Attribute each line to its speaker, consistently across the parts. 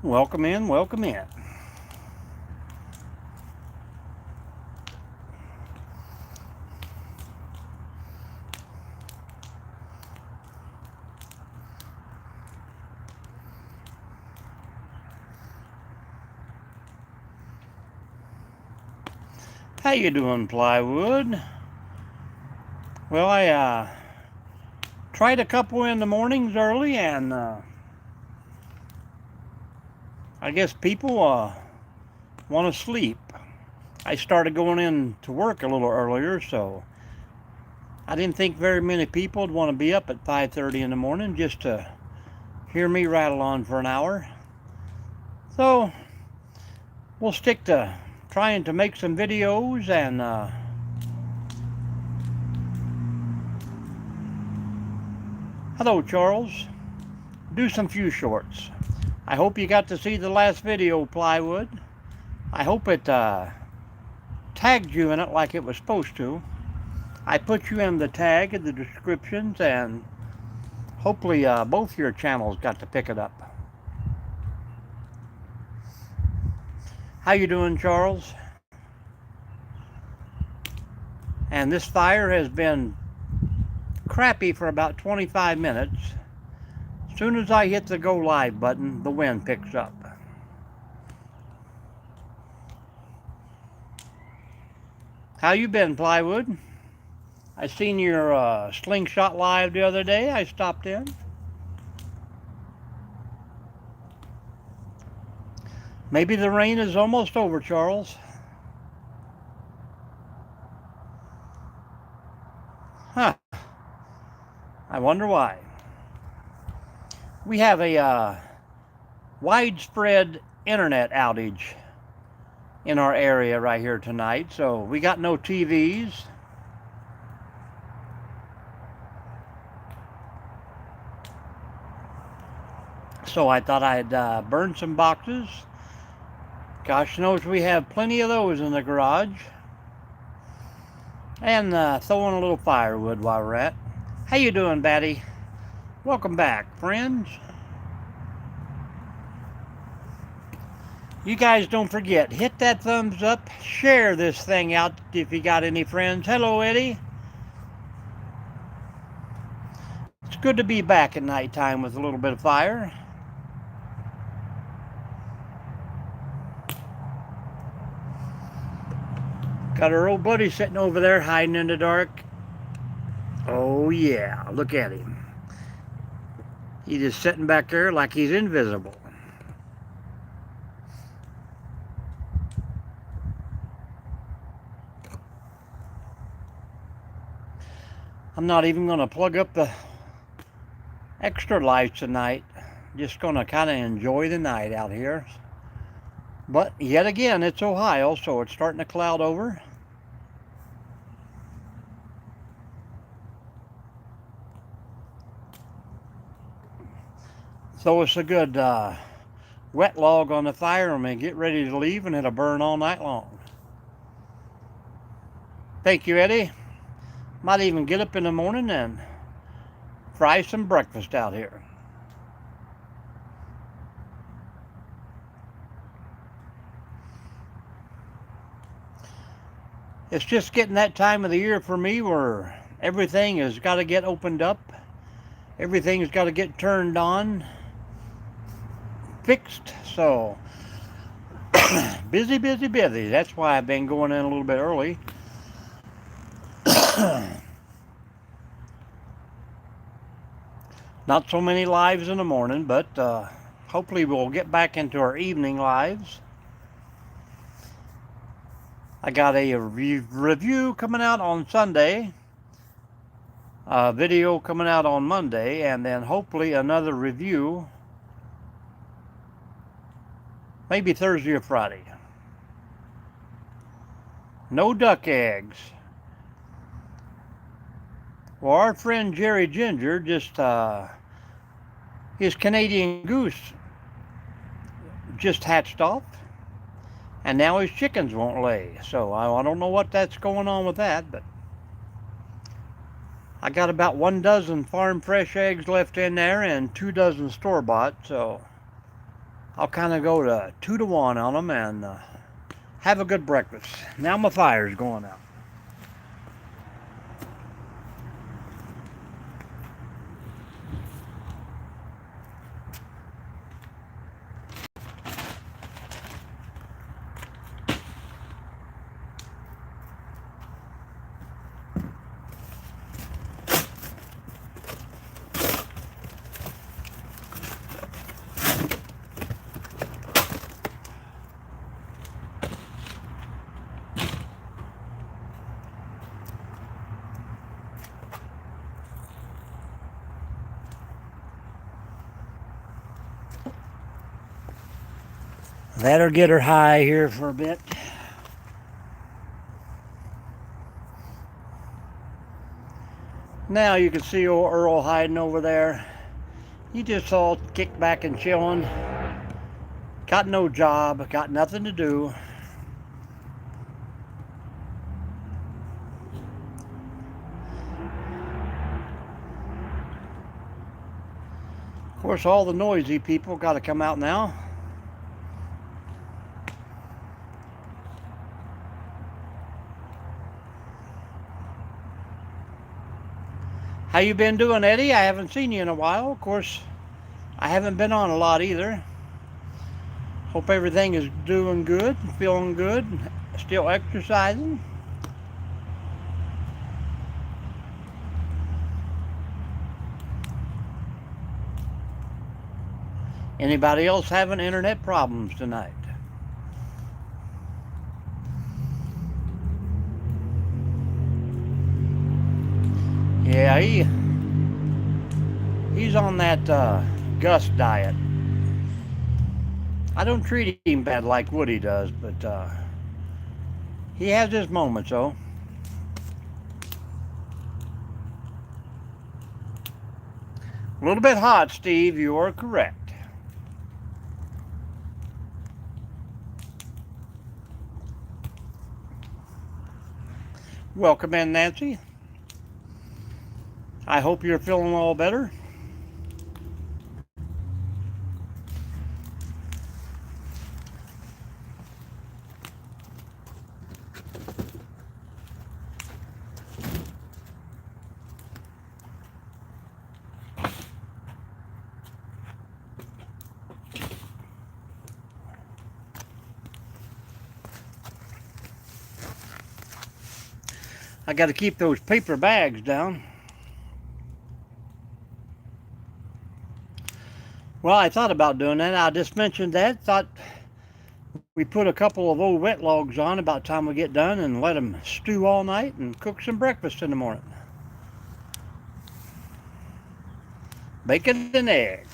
Speaker 1: Welcome in, welcome in. How you doing, Plywood? Well, I tried a couple in the mornings early, and I guess people want to sleep. I started going in to work a little earlier, so I didn't think very many people would want to be up at 5:30 in the morning just to hear me rattle on for an hour. So we'll stick to trying to make some videos and hello, Charles. Do some few shorts. I hope you got to see the last video, Plywood. I hope it tagged you in it like it was supposed to. I put you in the tag in the descriptions, and hopefully both your channels got to pick it up. How you doing, Charles? And this fire has been crappy for about 25 minutes. As soon as I hit the go live button, the wind picks up. How you been, Plywood? I seen your slingshot live the other day. I stopped in. Maybe the rain is almost over, Charles. Huh. I wonder why. We have a widespread internet outage in our area right here tonight, so we got no TVs. So I thought I'd burn some boxes. Gosh knows we have plenty of those in the garage. And throw in a little firewood while we're at. How you doing, Batty? Welcome back, friends. You guys don't forget, hit that thumbs up, share this thing out if you got any friends. Hello, Eddie. It's good to be back at nighttime with a little bit of fire. Got our old buddy sitting over there hiding in the dark. Oh yeah, look at him. He's just sitting back there like he's invisible. I'm not even going to plug up the extra lights tonight. Just going to kind of enjoy the night out here. But yet again, it's Ohio, so it's starting to cloud over. Throw us a good wet log on the fire and we get ready to leave, and it'll burn all night long. Thank you, Eddie. Might even get up in the morning and fry some breakfast out here. It's just getting that time of the year for me where everything has got to get opened up. Everything's got to get turned on, fixed. So busy, busy, busy. That's why I've been going in a little bit early. Not so many lives in the morning, but hopefully we'll get back into our evening lives. I got a review coming out on Sunday, a video coming out on Monday, and then hopefully another review maybe Thursday or Friday. No duck eggs. Well, our friend Jerry Ginger just, his Canadian goose just hatched off, and now his chickens won't lay. So I don't know what that's going on with that, but I got about 1 dozen farm fresh eggs left in there and 2 dozen store-bought, so I'll kind of go to 2 to 1 on them and have a good breakfast. Now my fire's going out. Let her get her high here for a bit. Now you can see old Earl hiding over there. He just all kicked back and chilling. Got no job, got nothing to do. Of course, all the noisy people got to come out now. How you been doing, Eddie? I haven't seen you in a while. Of course, I haven't been on a lot either. Hope everything is doing good, feeling good, still exercising. Anybody else having internet problems tonight? Yeah, he's on that Gus diet. I don't treat him bad like Woody does, but he has his moments, though. A little bit hot, Steve. You are correct. Welcome in, Nancy. I hope you're feeling all better. I got to keep those paper bags down. Well, I thought about doing that. I just mentioned that. Thought we put a couple of old wet logs on about the time we get done and let them stew all night and cook some breakfast in the morning. Bacon and eggs.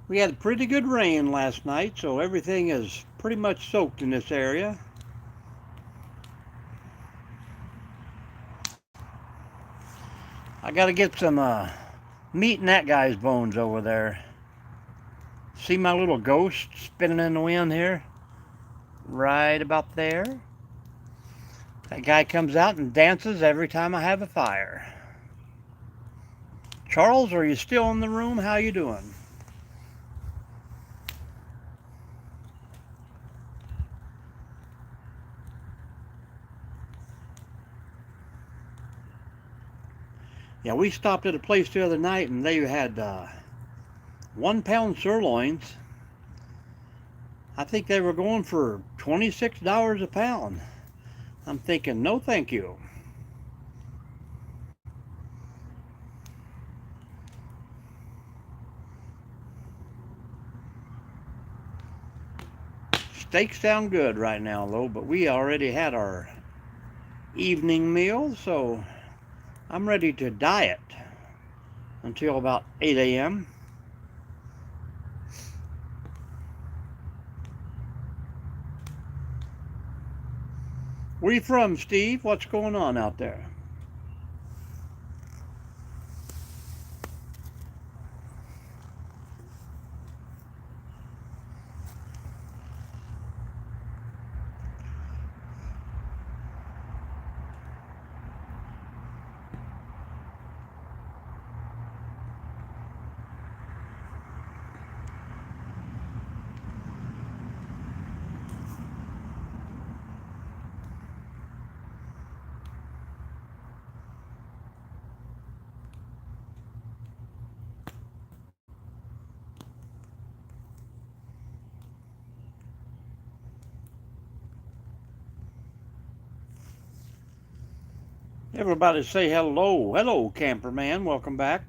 Speaker 1: We had a pretty good rain last night, so everything is pretty much soaked in this area. I got to get some meat in that guy's bones over there. See my little ghost spinning in the wind here? Right about there. That guy comes out and dances every time I have a fire. Charles, are you still in the room? How you doing? Yeah, we stopped at a place the other night and they had 1 pound sirloins. I think they were going for $26 a pound. I'm thinking, no thank you. Steaks sound good right now, though, but we already had our evening meal, so I'm ready to diet until about 8 a.m. Where you from, Steve? What's going on out there? Everybody say hello. Hello, camper man. Welcome back.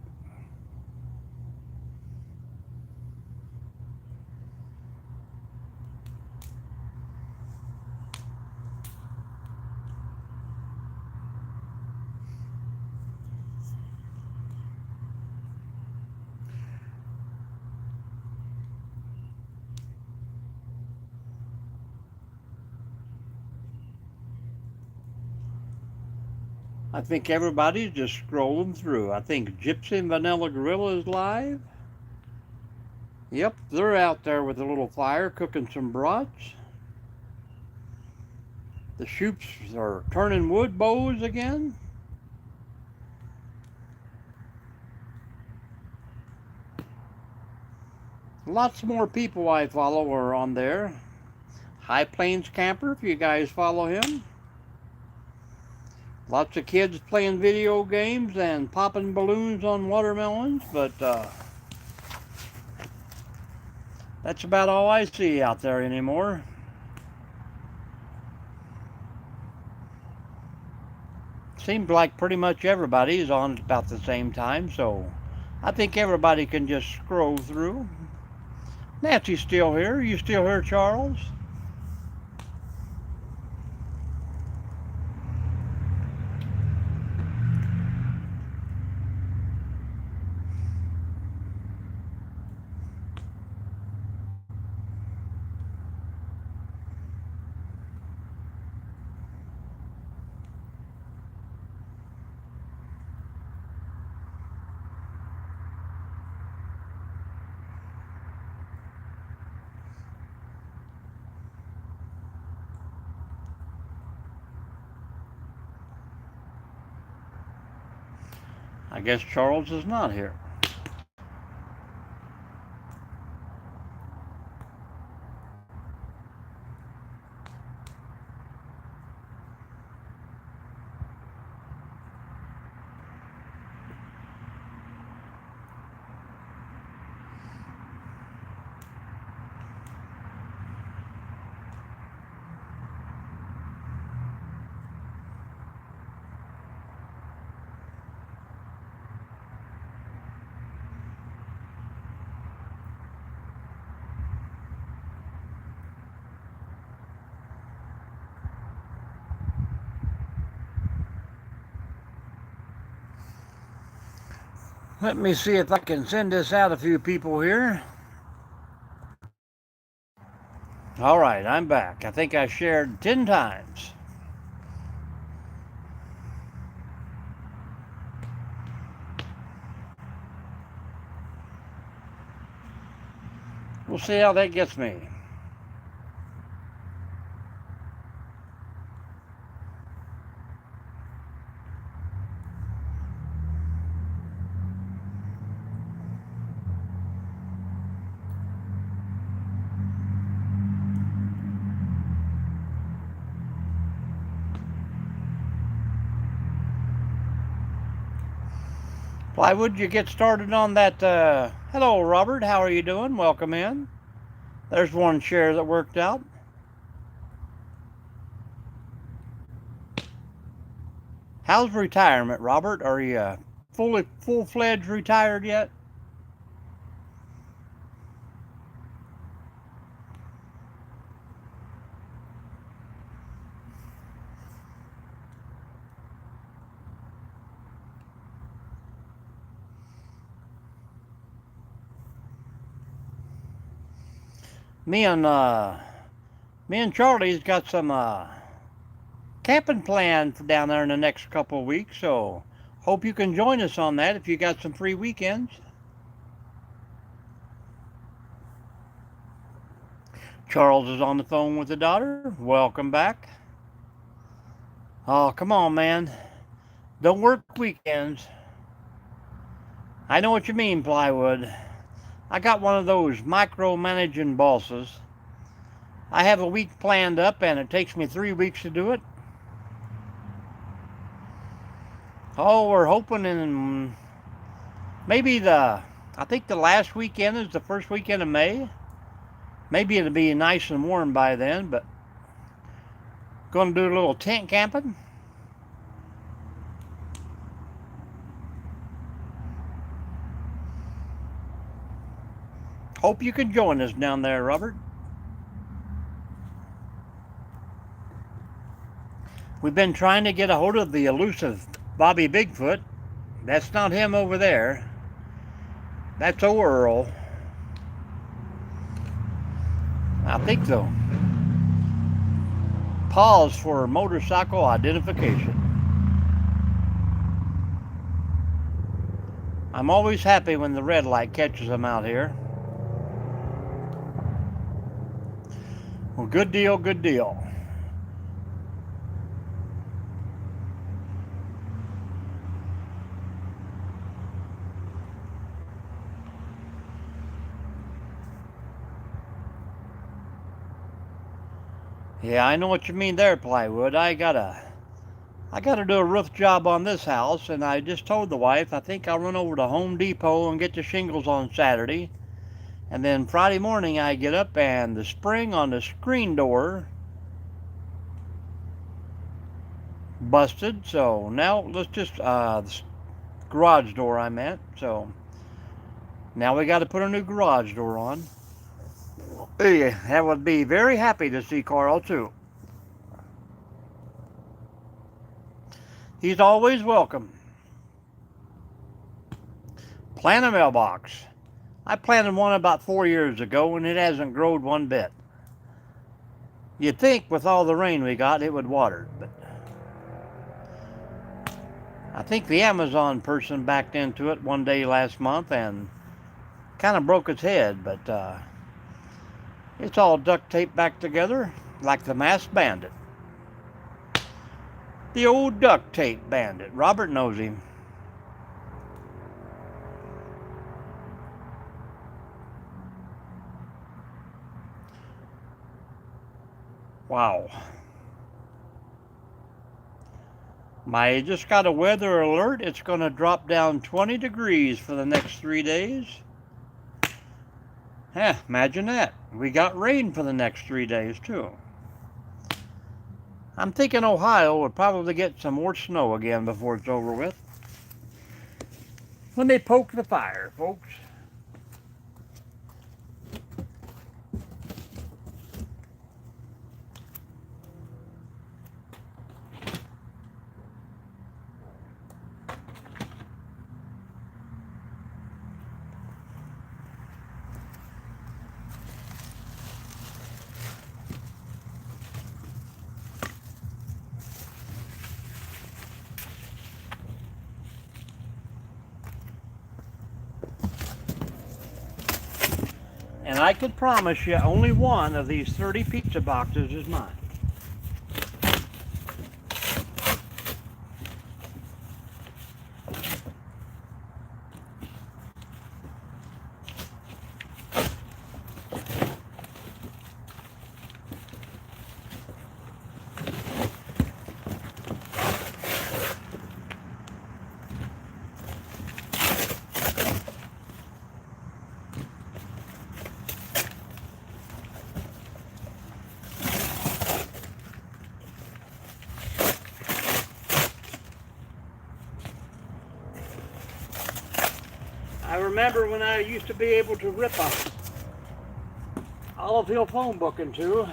Speaker 1: I think everybody's just scrolling through. I think Gypsy and Vanilla Gorilla is live. Yep, they're out there with a little fire cooking some brats. The shoops are turning wood bows again. Lots more people I follow are on there. High Plains Camper, if you guys follow him. Lots of kids playing video games and popping balloons on watermelons, but that's about all I see out there anymore. Seems like pretty much everybody is on about the same time, so I think everybody can just scroll through. Nancy's still here. You still here, Charles? I guess Charles is not here. Let me see if I can send this out a few people here. All right, I'm back. I think I shared 10 times. We'll see how that gets me. Why would you get started on that? Hello, Robert. How are you doing? Welcome in. There's one share that worked out. How's retirement, Robert? Are you full-fledged retired yet? Me and Charlie's got some camping planned for down there in the next couple of weeks, so hope you can join us on that if you got some free weekends. Charles is on the phone with the daughter. Welcome back. Oh, come on, man. Don't work weekends. I know what you mean, Plywood. I got one of those micromanaging bosses. I have a week planned up and it takes me 3 weeks to do it. Oh, we're hoping in maybe I think the last weekend is the first weekend of May. Maybe it'll be nice and warm by then, but going to do a little tent camping. Hope you can join us down there, Robert. We've been trying to get a hold of the elusive Bobby Bigfoot. That's not him over there. That's Earl. I think so. Pause for motorcycle identification. I'm always happy when the red light catches them out here. Well, good deal, good deal. Yeah, I know what you mean there, Plywood. I gotta do a roof job on this house, and I just told the wife I think I'll run over to Home Depot and get the shingles on Saturday. And then Friday morning I get up and the spring on the screen door busted. So now let's just, the garage door I meant. So now we got to put a new garage door on. Hey, that would be very happy to see Carl too. He's always welcome. Plant a mailbox. I planted one about 4 years ago and it hasn't grown one bit. You'd think with all the rain we got it would water, but I think the Amazon person backed into it one day last month and kind of broke its head, but it's all duct taped back together like the masked bandit. The old duct tape bandit. Robert knows him. Wow. I just got a weather alert. It's going to drop down 20 degrees for the next 3 days. Imagine that. We got rain for the next 3 days too. I'm thinking Ohio will probably get some more snow again before it's over with. Let me poke the fire, folks. And I could promise you only one of these 30 pizza boxes is mine. I remember when I used to be able to rip a Olive Hill phone book in two.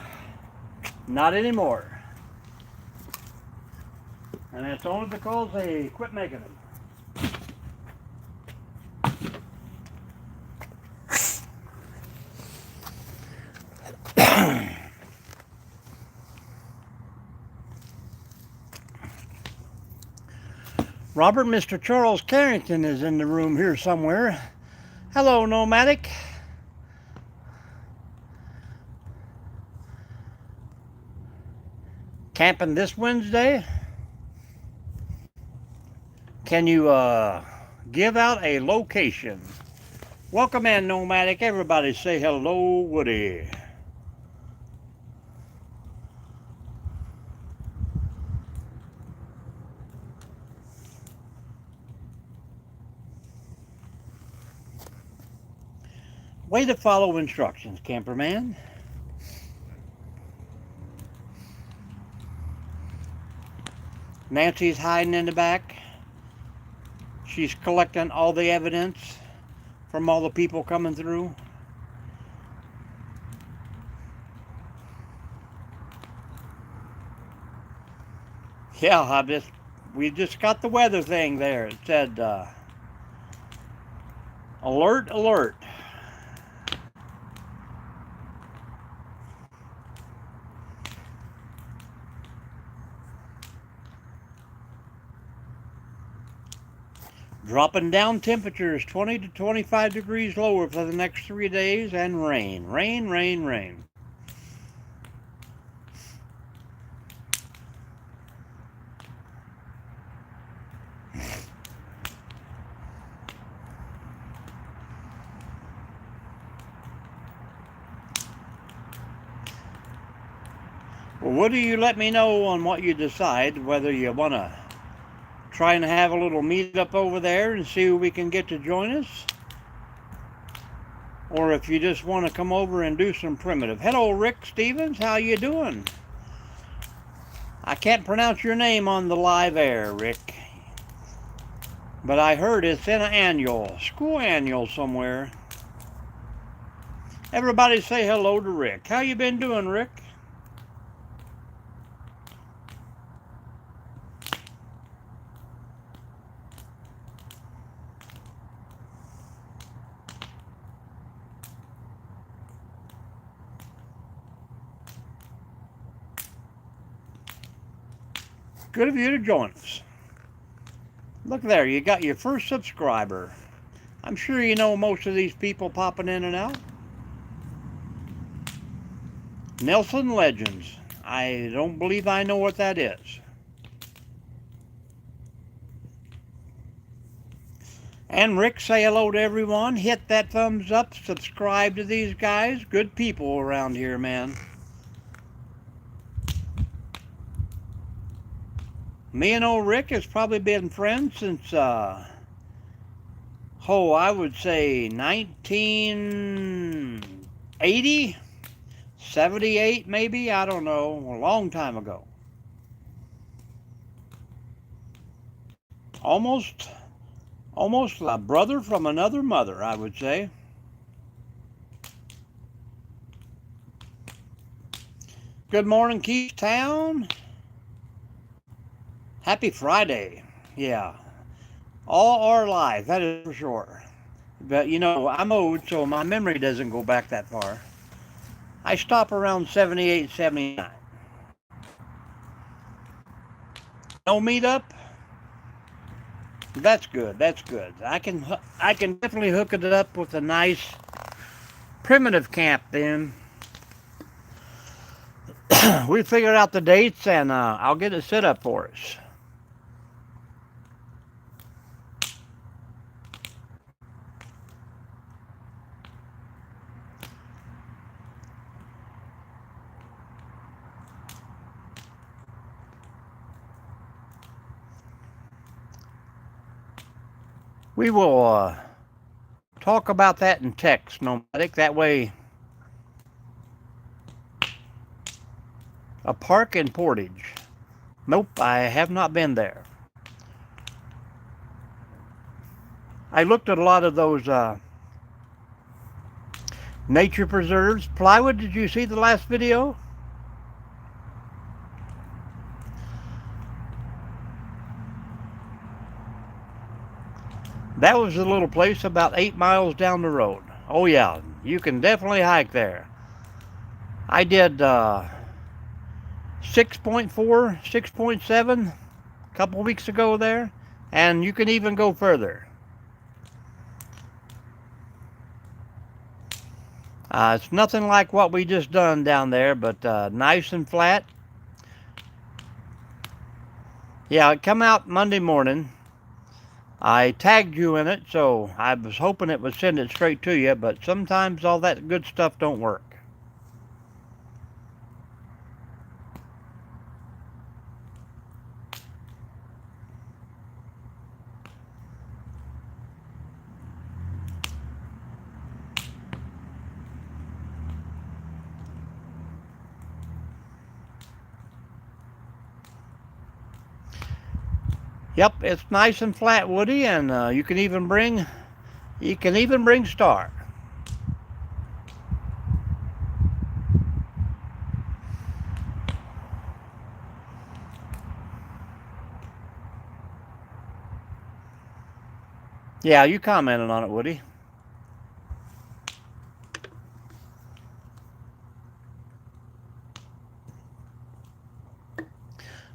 Speaker 1: Not anymore. And that's only because they quit making them. Robert, Mr. Charles Carrington is in the room here somewhere. Hello, Nomadic. Camping this Wednesday? Can you give out a location? Welcome in, Nomadic. Everybody say hello, Woody. Way to follow instructions, camperman. Nancy's hiding in the back. She's collecting all the evidence from all the people coming through. Yeah, we just got the weather thing there. It said alert, alert. Dropping down temperatures 20 to 25 degrees lower for the next 3 days, and rain, rain, rain, rain. Well, what do you let me know on what you decide, whether you want to try and have a little meetup over there and see who we can get to join us, or if you just want to come over and do some primitive. Hello, Rick Stevens. How you doing? I can't pronounce your name on the live air, Rick, but I heard it's in an school annual somewhere. Everybody say hello to Rick. How you been doing, Rick? Good of you to join us. Look there, you got your first subscriber. I'm sure you know most of these people popping in and out. Nelson Legends. I don't believe I know what that is. And Rick, say hello to everyone. Hit that thumbs up. Subscribe to these guys. Good people around here, man. Me and old Rick has probably been friends since, I would say 1980, 78 maybe, I don't know, a long time ago. Almost a brother from another mother, I would say. Good morning, Keithtown. Happy Friday. Yeah. All our life, that is for sure. But you know, I'm old, so my memory doesn't go back that far. I stop around 78, 79. No meetup? That's good, that's good. I can definitely hook it up with a nice primitive camp then. We figured out the dates, and I'll get it set up for us. We will talk about that in text, Nomadic. That way, a park in Portage. Nope, I have not been there. I looked at a lot of those nature preserves. Plywood, did you see the last video? That was a little place about 8 miles down the road. Oh yeah, you can definitely hike there. I did 6.4, 6.7 a couple weeks ago there, and you can even go further. It's nothing like what we just done down there, but nice and flat. Yeah, it come out Monday morning. I tagged you in it, so I was hoping it would send it straight to you, but sometimes all that good stuff don't work. Yep, it's nice and flat, Woody, and you can even bring Star. Yeah, you commented on it, Woody.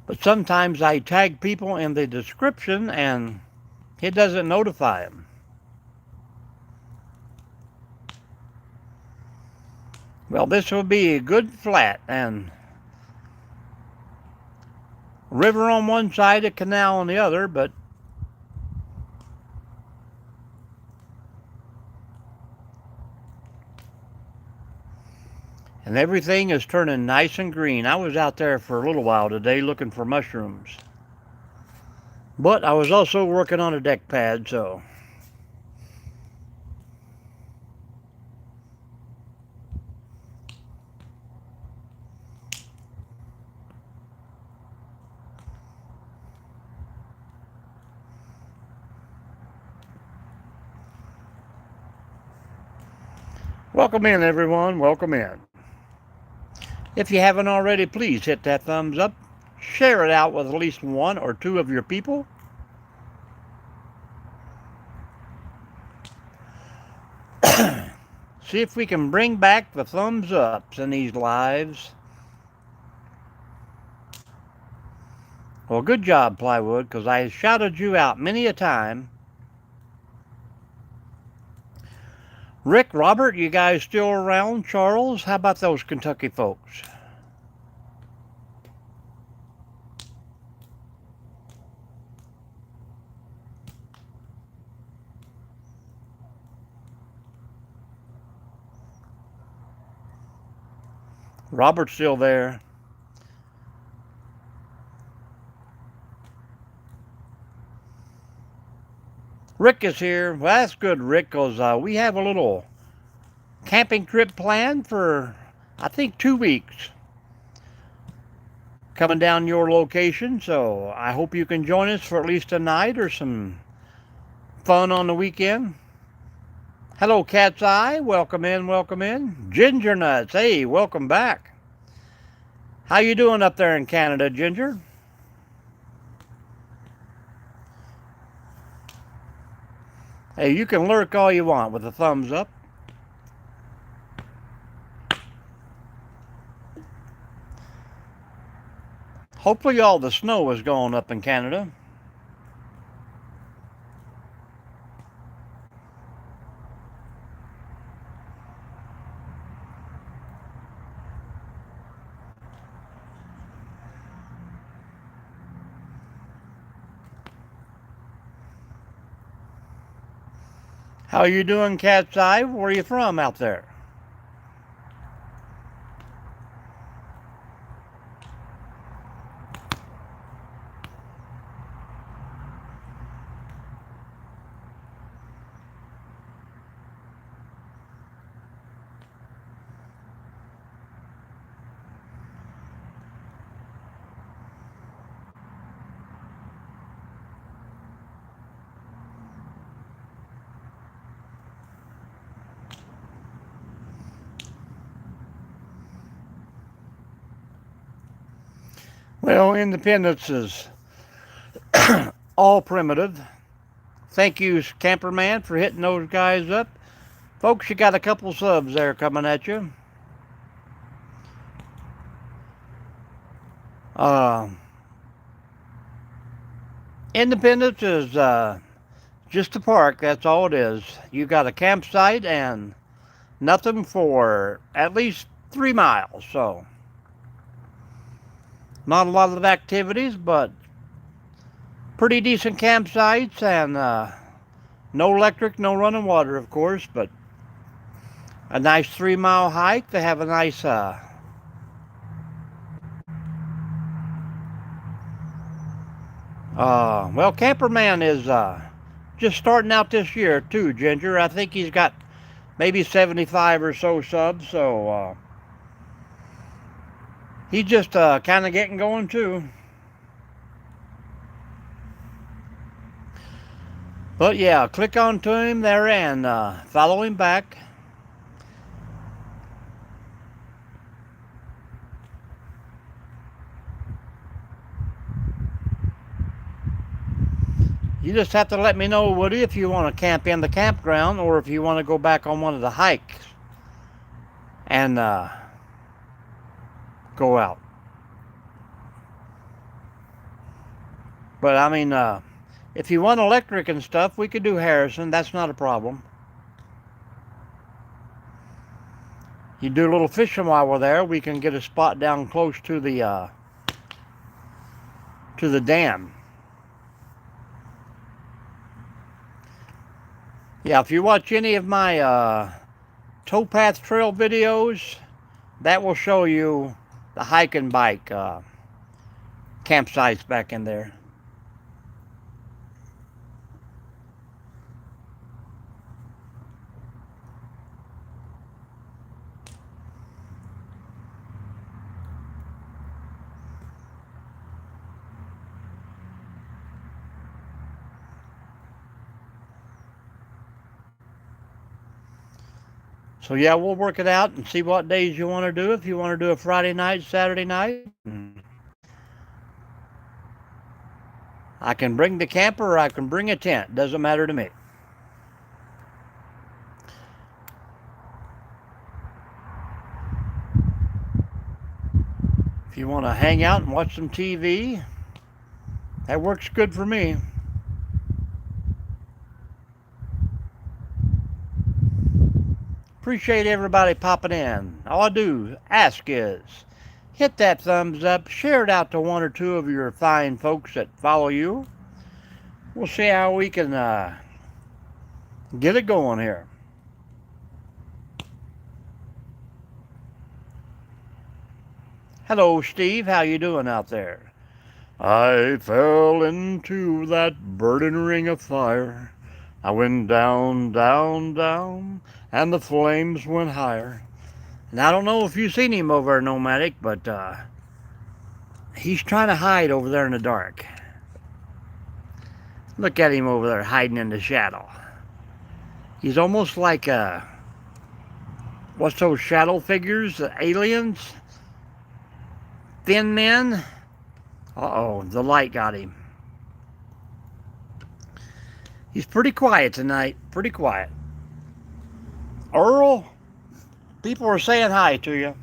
Speaker 1: But sometimes I tag people in the description and it doesn't notify them. Well, this will be a good flat and river on one side, a canal on the other, but and everything is turning nice and green. I was out there for a little while today looking for mushrooms. But I was also working on a deck pad, so. Welcome in, everyone. Welcome in. If you haven't already, please hit that thumbs up. Share it out with at least one or two of your people. See if we can bring back the thumbs ups in these lives. Well, good job, Plywood, because I shouted you out many a time. Rick, Robert, you guys still around? Charles, how about those Kentucky folks? Robert's still there. Rick is here. Well, that's good, Rick, because we have a little camping trip planned for, I think, 2 weeks. Coming down your location, so I hope you can join us for at least a night or some fun on the weekend. Hello, Cat's Eye. Welcome in, welcome in. Ginger Nuts. Hey, welcome back. How you doing up there in Canada, Ginger? Hey, you can lurk all you want with a thumbs up. Hopefully all the snow is gone up in Canada. How are you doing, Cat's Eye? Where are you from out there? Well, Independence is all primitive. Thank you, Camperman, for hitting those guys up. Folks, you got a couple subs there coming at you. Independence is just a park, that's all it is. You got a campsite and nothing for at least 3 miles, so not a lot of activities, but pretty decent campsites and no electric, no running water, of course, but a nice 3-mile hike. They have a nice well, Camperman is just starting out this year too, Ginger. I think he's got maybe 75 or so subs, so he's just kind of getting going too. But yeah, click on to him there and follow him back. You just have to let me know, Woody, if you want to camp in the campground or if you want to go back on one of the hikes and go out. But I mean, if you want electric and stuff, we could do Harrison. That's not a problem. You do a little fishing while we're there. We can get a spot down close to the dam. Yeah, if you watch any of my towpath trail videos, that will show you the hike and bike campsites back in there. So yeah, we'll work it out and see what days you want to do. If you want to do a Friday night, Saturday night, I can bring the camper or I can bring a tent. Doesn't matter to me. If you want to hang out and watch some TV, that works good for me. Appreciate everybody popping in. All I do ask is hit that thumbs up, share it out to one or two of your fine folks that follow you. We'll see how we can get it going here. Hello, Steve. How you doing out there? I fell into that burning ring of fire. I went down, down, down, and the flames went higher. And I don't know if you've seen him over there, Nomadic, but he's trying to hide over there in the dark. Look at him over there hiding in the shadow. He's almost like what's those shadow figures, the aliens? Thin men? Uh-oh, the light got him. He's pretty quiet tonight, pretty quiet. Earl, people are saying hi to you.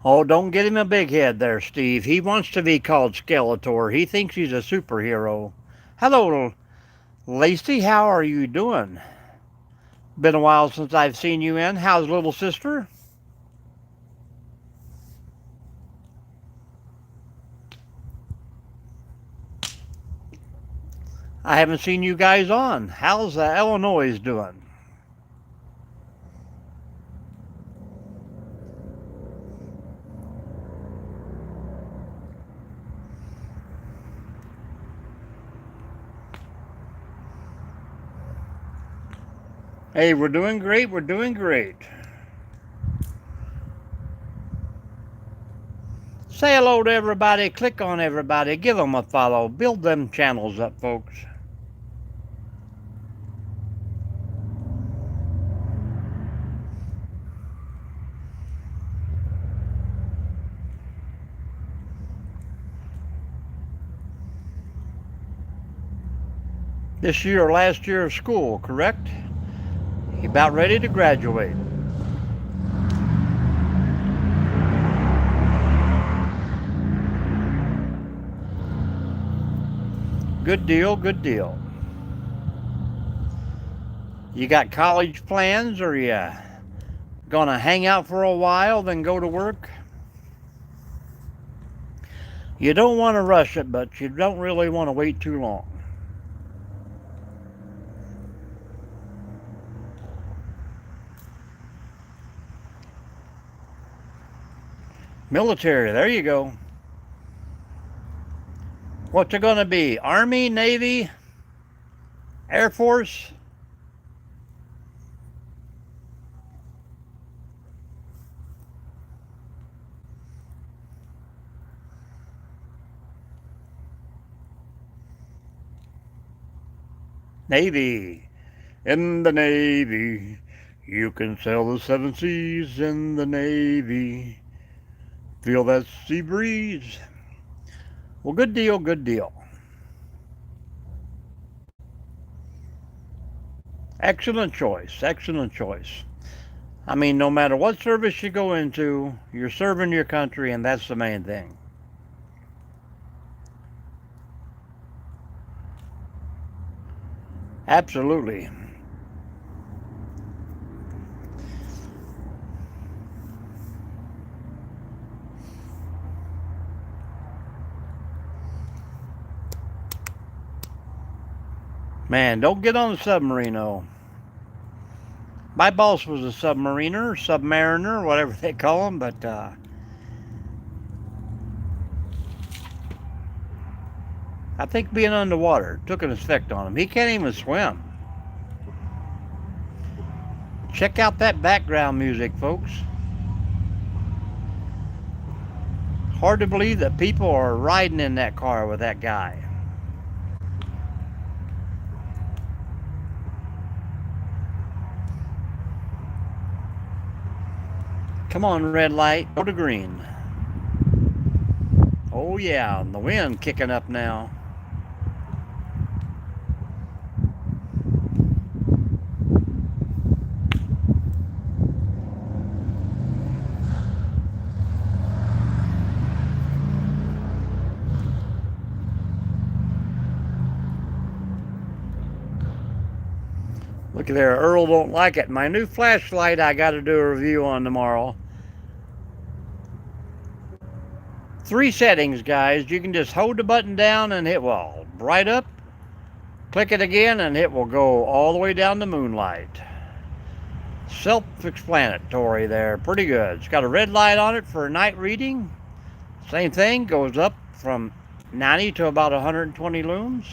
Speaker 1: Oh, don't get him a big head there, Steve. He wants to be called Skeletor. He thinks he's a superhero. Hello, Lacey. How are you doing? Been a while since I've seen you in. How's little sister? I haven't seen you guys on. How's Illinois doing? Hey, we're doing great. We're doing great. Say hello to everybody. Click on everybody. Give them a follow. Build them channels up, folks. This year or last year of school, correct? You're about ready to graduate. Good deal, good deal. You got college plans, or you gonna hang out for a while, then go to work? You don't want to rush it, but you don't really want to wait too long. Military, there you go. What's it gonna be? Army, Navy, Air Force? Navy. In the Navy. You can sail the 7 seas in the Navy. Feel that sea breeze. Well, good deal, good deal. Excellent choice, excellent choice. I mean, no matter what service you go into, you're serving your country, and that's the main thing. Absolutely. Man, don't get on the submarine, though. My boss was a submariner, submariner, whatever they call them, but I think being underwater took an effect on him. He can't even swim. Check out that background music, folks. Hard to believe that people are riding in that car with that guy. Come on, red light, go to green. Oh yeah, and the wind kicking up now. Look at there, Earl don't like it. My new flashlight I got to do a review on tomorrow. 3 settings, guys. You can just hold the button down and it will bright up. Click it again and it will go all the way down to moonlight. Self-explanatory there, pretty good. It's got a red light on it for night reading. Same thing, goes up from 90 to about 120 looms.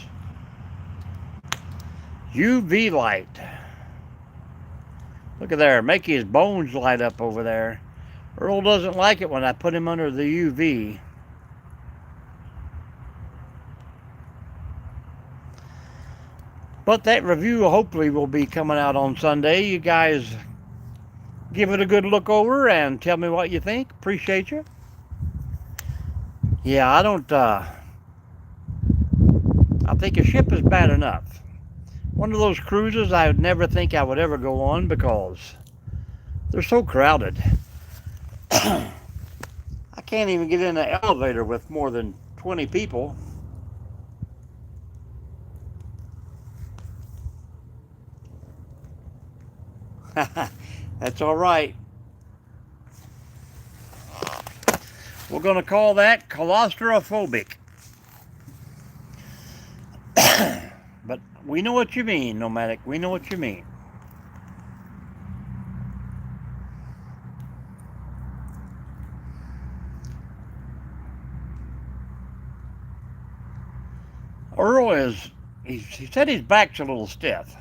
Speaker 1: UV light. Look at there, make his bones light up over there. Earl doesn't like it when I put him under the UV. But that review hopefully will be coming out on Sunday. You guys give it a good look over and tell me what you think. Appreciate you. Yeah, I think a ship is bad enough. One of those cruises I would never think I would ever go on because they're so crowded. I can't even get in an elevator with more than 20 people. That's all right. We're going to call that claustrophobic. But we know what you mean, Nomadic. We know what you mean. Earl he said his back's a little stiff.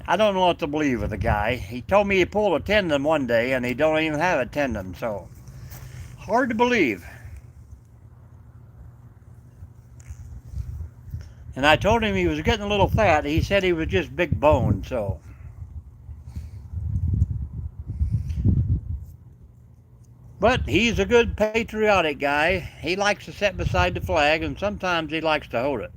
Speaker 1: I don't know what to believe of the guy. He told me he pulled a tendon one day and he don't even have a tendon, so hard to believe. And I told him he was getting a little fat. He said he was just big bone, so. But he's a good patriotic guy. He likes to sit beside the flag and sometimes he likes to hold it.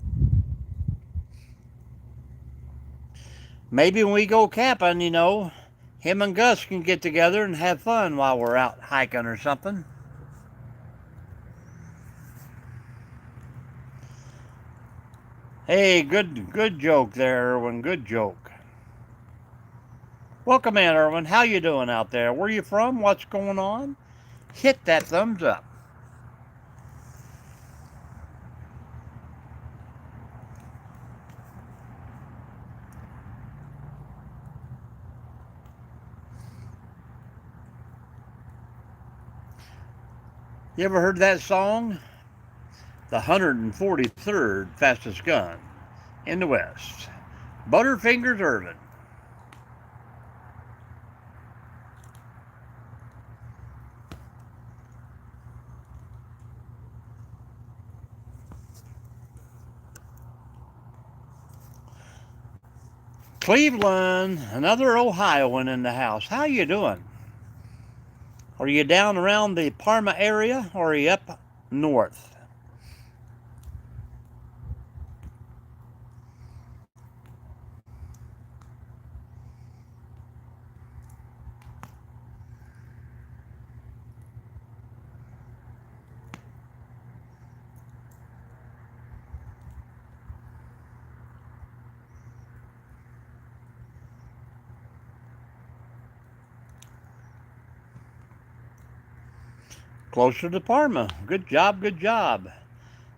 Speaker 1: Maybe when we go camping, him and Gus can get together and have fun while we're out hiking or something. Hey, good joke there, Erwin. Good joke. Welcome in, Erwin. How you doing out there? Where you from? What's going on? Hit that thumbs up. You ever heard that song? The 143rd fastest gun in the West. Butterfingers Irvin. Cleveland, another Ohioan in the house. How you doing? Are you down around the Parma area or are you up north? Closer to Parma. Good job, good job.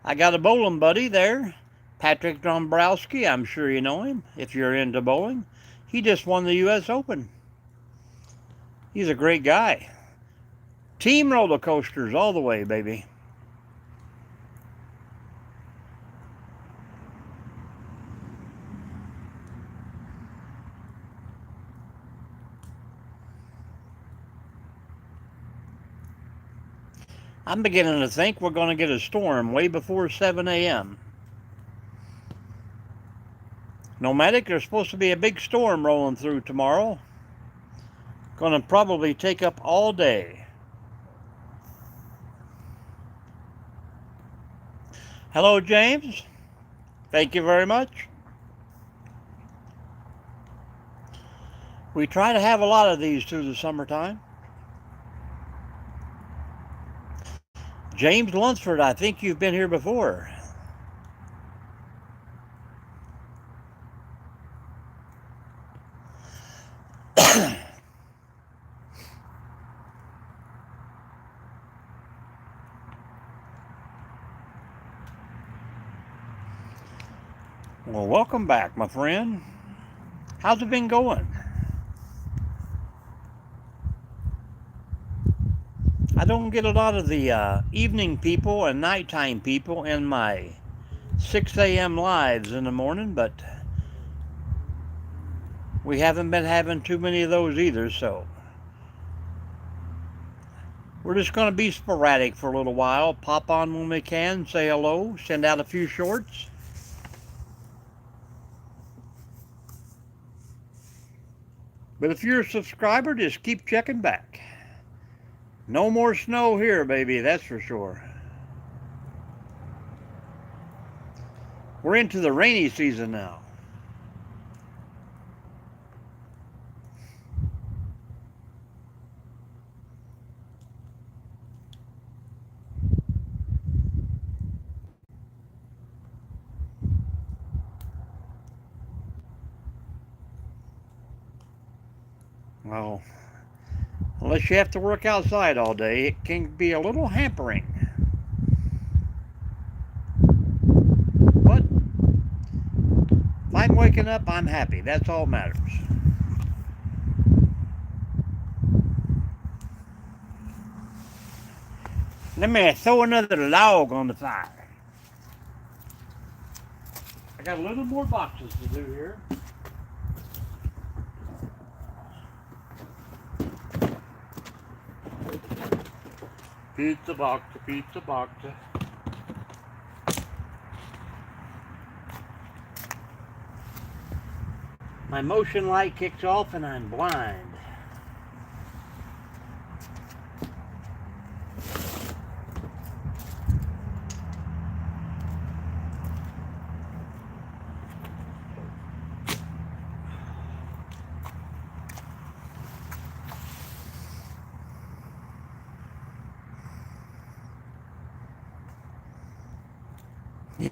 Speaker 1: I got a bowling buddy there, Patrick Dombrowski. I'm sure you know him if you're into bowling. He just won the U.S. Open. He's a great guy. Team roller coasters all the way, baby. I'm beginning to think we're going to get a storm way before 7 a.m. Nomadic, there's supposed to be a big storm rolling through tomorrow. Going to probably take up all day. Hello, James. Thank you very much. We try to have a lot of these through the summertime. James Lunsford, I think you've been here before. Well, welcome back, my friend. How's it been going? I don't get a lot of the evening people and nighttime people in my 6 a.m. lives in the morning, but we haven't been having too many of those either, so we're just going to be sporadic for a little while. Pop on when we can, say hello, send out a few shorts. But if you're a subscriber, just keep checking back. No more snow here, baby, that's for sure. We're into the rainy season now. Well, unless you have to work outside all day, it can be a little hampering. But if I'm waking up, I'm happy. That's all that matters. Let me throw another log on the fire. I got a little more boxes to do here. Pizza box, pizza box. My motion light kicks off and I'm blind.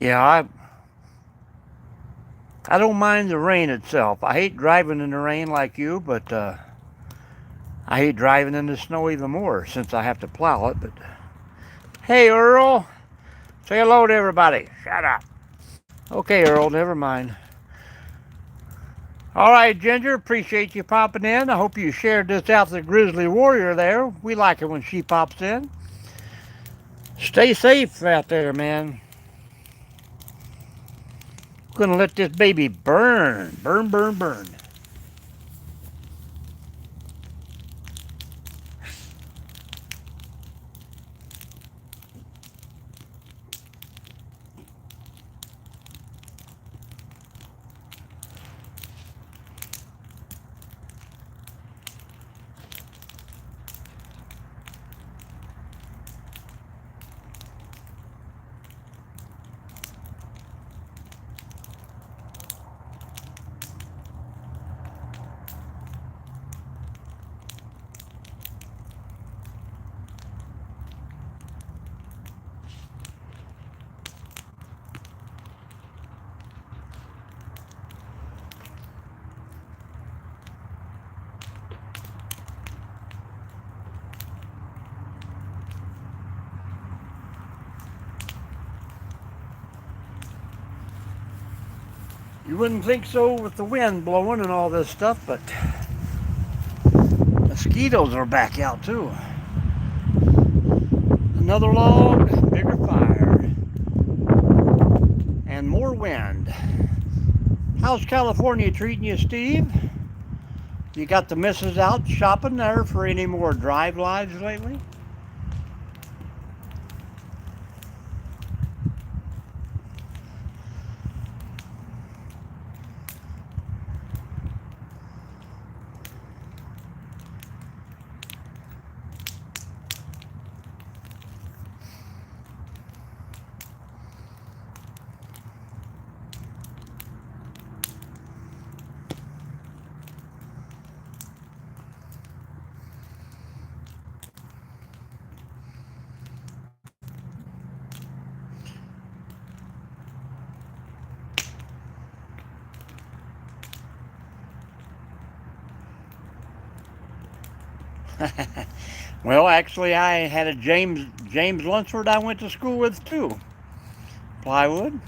Speaker 1: Yeah, I don't mind the rain itself. I hate driving in the rain like you, but I hate driving in the snow even more since I have to plow it. But hey, Earl, say hello to everybody. Shut up. Okay, Earl, never mind. All right, Ginger, appreciate you popping in. I hope you shared this out to the Grizzly Warrior there. We like it when she pops in. Stay safe out there, man. Gonna let this baby burn, burn, burn, burn. You wouldn't think so with the wind blowing and all this stuff, but mosquitoes are back out too. Another log, bigger fire, and more wind. How's California treating you, Steve? You got the missus out shopping there for any more drive lives lately? Well, actually, I had a James Lunsford I went to school with too. Plywood.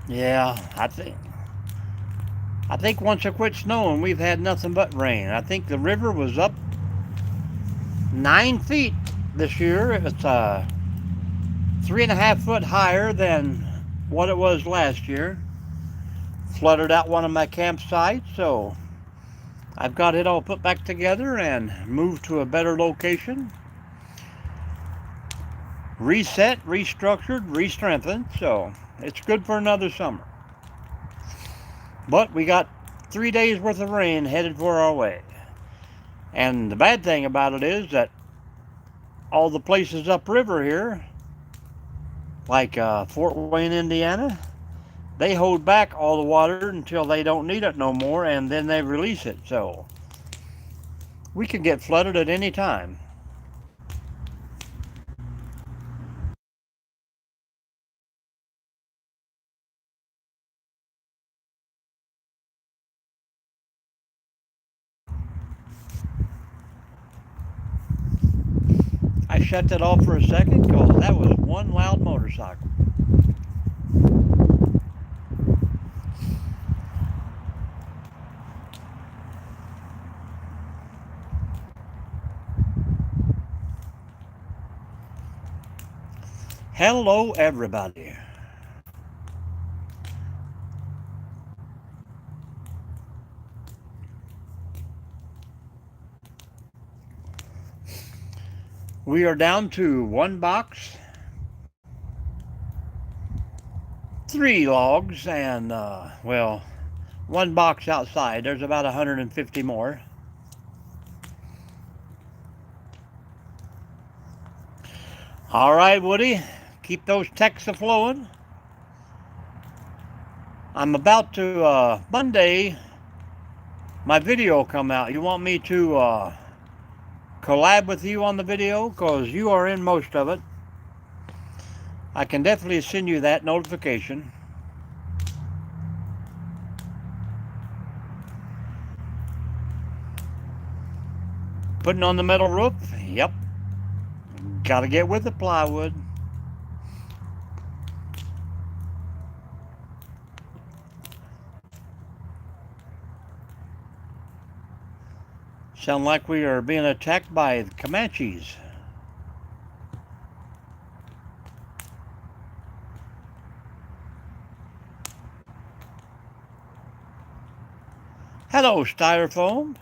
Speaker 1: Yeah, I think once it quit snowing, we've had nothing but rain. I think the river was up 9 feet this year. It's 3.5 foot higher than what it was last year. Flooded out one of my campsites, so I've got it all put back together and moved to a better location. Reset, restructured, re-strengthened, so it's good for another summer. But we got 3 days worth of rain headed for our way. And the bad thing about it is that all the places upriver here, like Fort Wayne, Indiana, they hold back all the water until they don't need it no more, and then they release it. So we could get flooded at any time. I shut that off for a second because that was one loud motorcycle. Hello, everybody. We are down to one box, 3 logs, and, well, one box outside. There's about 150 more. All right, Woody, keep those texts a-flowing. I'm about to, Monday, my video will come out. You want me to collab with you on the video? Because you are in most of it. I can definitely send you that notification. Putting on the metal roof? Yep. Gotta get with the plywood. Sound like we are being attacked by the Comanches. Hello, Styrofoam.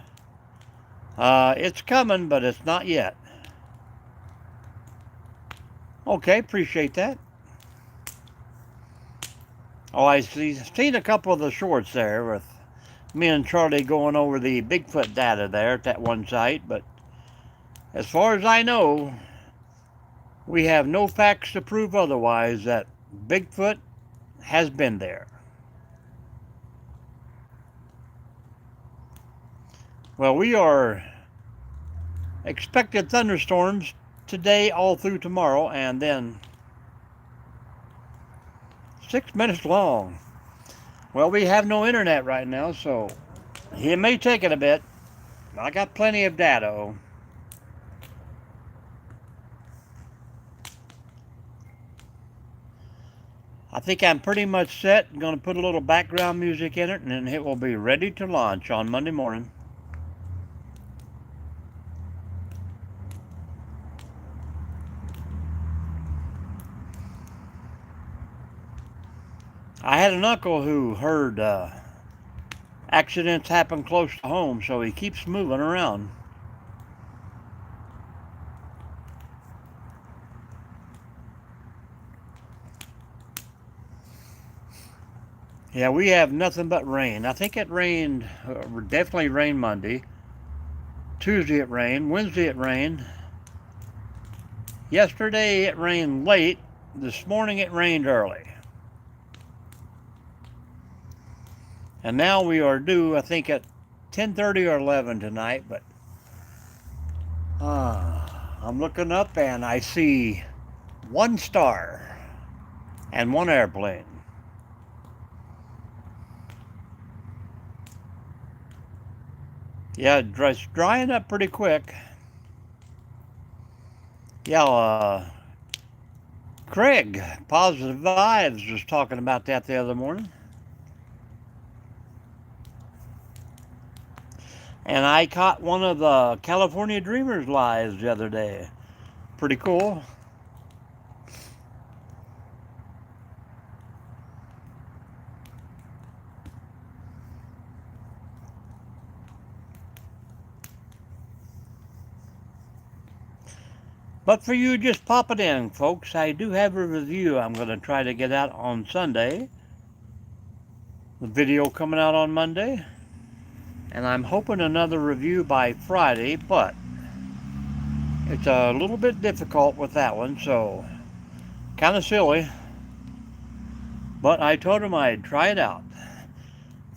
Speaker 1: It's coming, but it's not yet. Okay, appreciate that. Oh, I seen a couple of the shorts there with me and Charlie going over the Bigfoot data there at that one site, but as far as I know, we have no facts to prove otherwise that Bigfoot has been there. Well, we are expected thunderstorms today all through tomorrow, and then 6 minutes long. Well, we have no internet right now, so it may take it a bit. I got plenty of data. I think I'm pretty much set. I'm going to put a little background music in it, and then it will be ready to launch on Monday morning. I had an uncle who heard accidents happen close to home, so he keeps moving around. Yeah, we have nothing but rain. I think it rained, definitely rained Monday. Tuesday it rained. Wednesday it rained. Yesterday it rained late. This morning it rained early. And now we are due, I think, at 10:30 or 11 tonight, but I'm looking up and I see one star and one airplane. Yeah, it's drying up pretty quick. Yeah, Craig, Positive Vibes, was talking about that the other morning. And I caught one of the California Dreamers lives the other day. Pretty cool. But for you just pop it in, folks, I do have a review I'm going to try to get out on Sunday. The video coming out on Monday. And I'm hoping another review by Friday, but it's a little bit difficult with that one, so kind of silly. But I told him I'd try it out.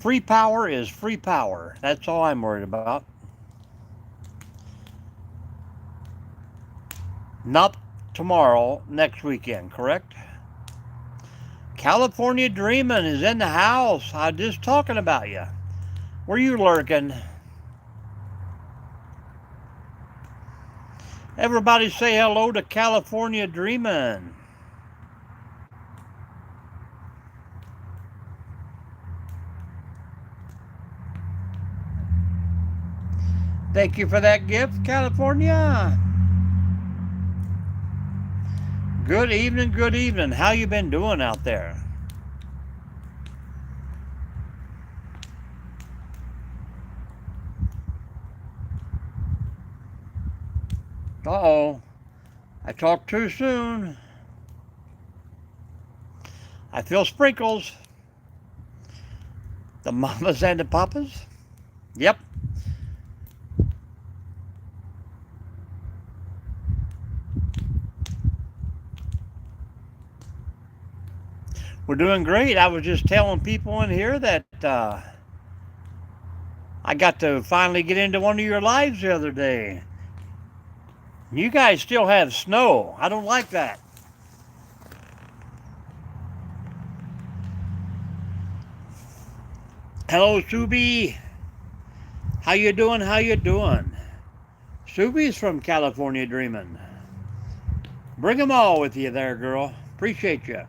Speaker 1: Free power is free power. That's all I'm worried about. Not tomorrow, next weekend, correct? California Dreamin' is in the house. I'm just talking about you. Where you lurking? Everybody say hello to California Dreamin'. Thank you for that gift, California. Good evening, good evening. How you been doing out there? Uh-oh. I talked too soon. I feel sprinkles. The mamas and the papas? Yep. We're doing great. I was just telling people in here that I got to finally get into one of your lives the other day. You guys still have snow. I don't like that. Hello, Subi. How you doing? How you doing? Subi's from California Dreamin'. Bring them all with you there, girl. Appreciate you.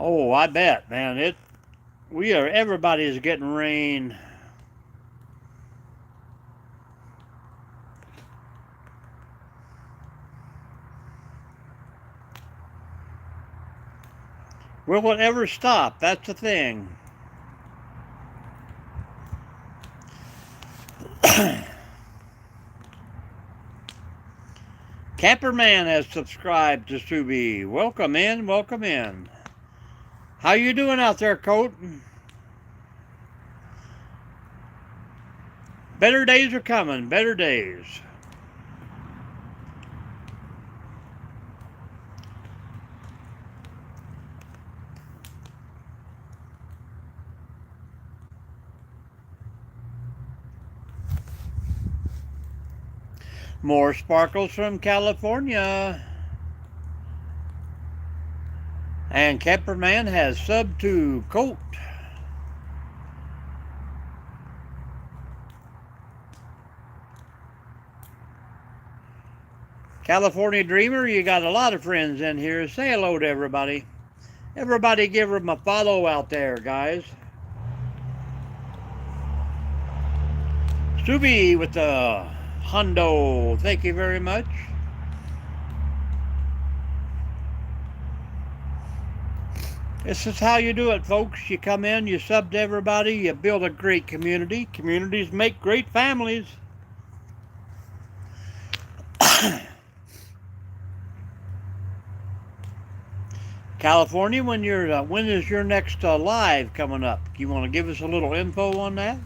Speaker 1: Oh, I bet, man. Everybody's getting rain. Will it ever stop? That's the thing. Camperman has subscribed to Subi. Welcome in, welcome in. How you doing out there, Coat? Better days are coming, better days. More sparkles from California. And Camperman has subbed to Colt. California Dreamer, you got a lot of friends in here. Say hello to everybody. Everybody give them a follow out there, guys. Subi with the hundo. Thank you very much. This is how you do it, folks. You come in, you sub to everybody, you build a great community. Communities make great families. California, when is your next live coming up? You want to give us a little info on that?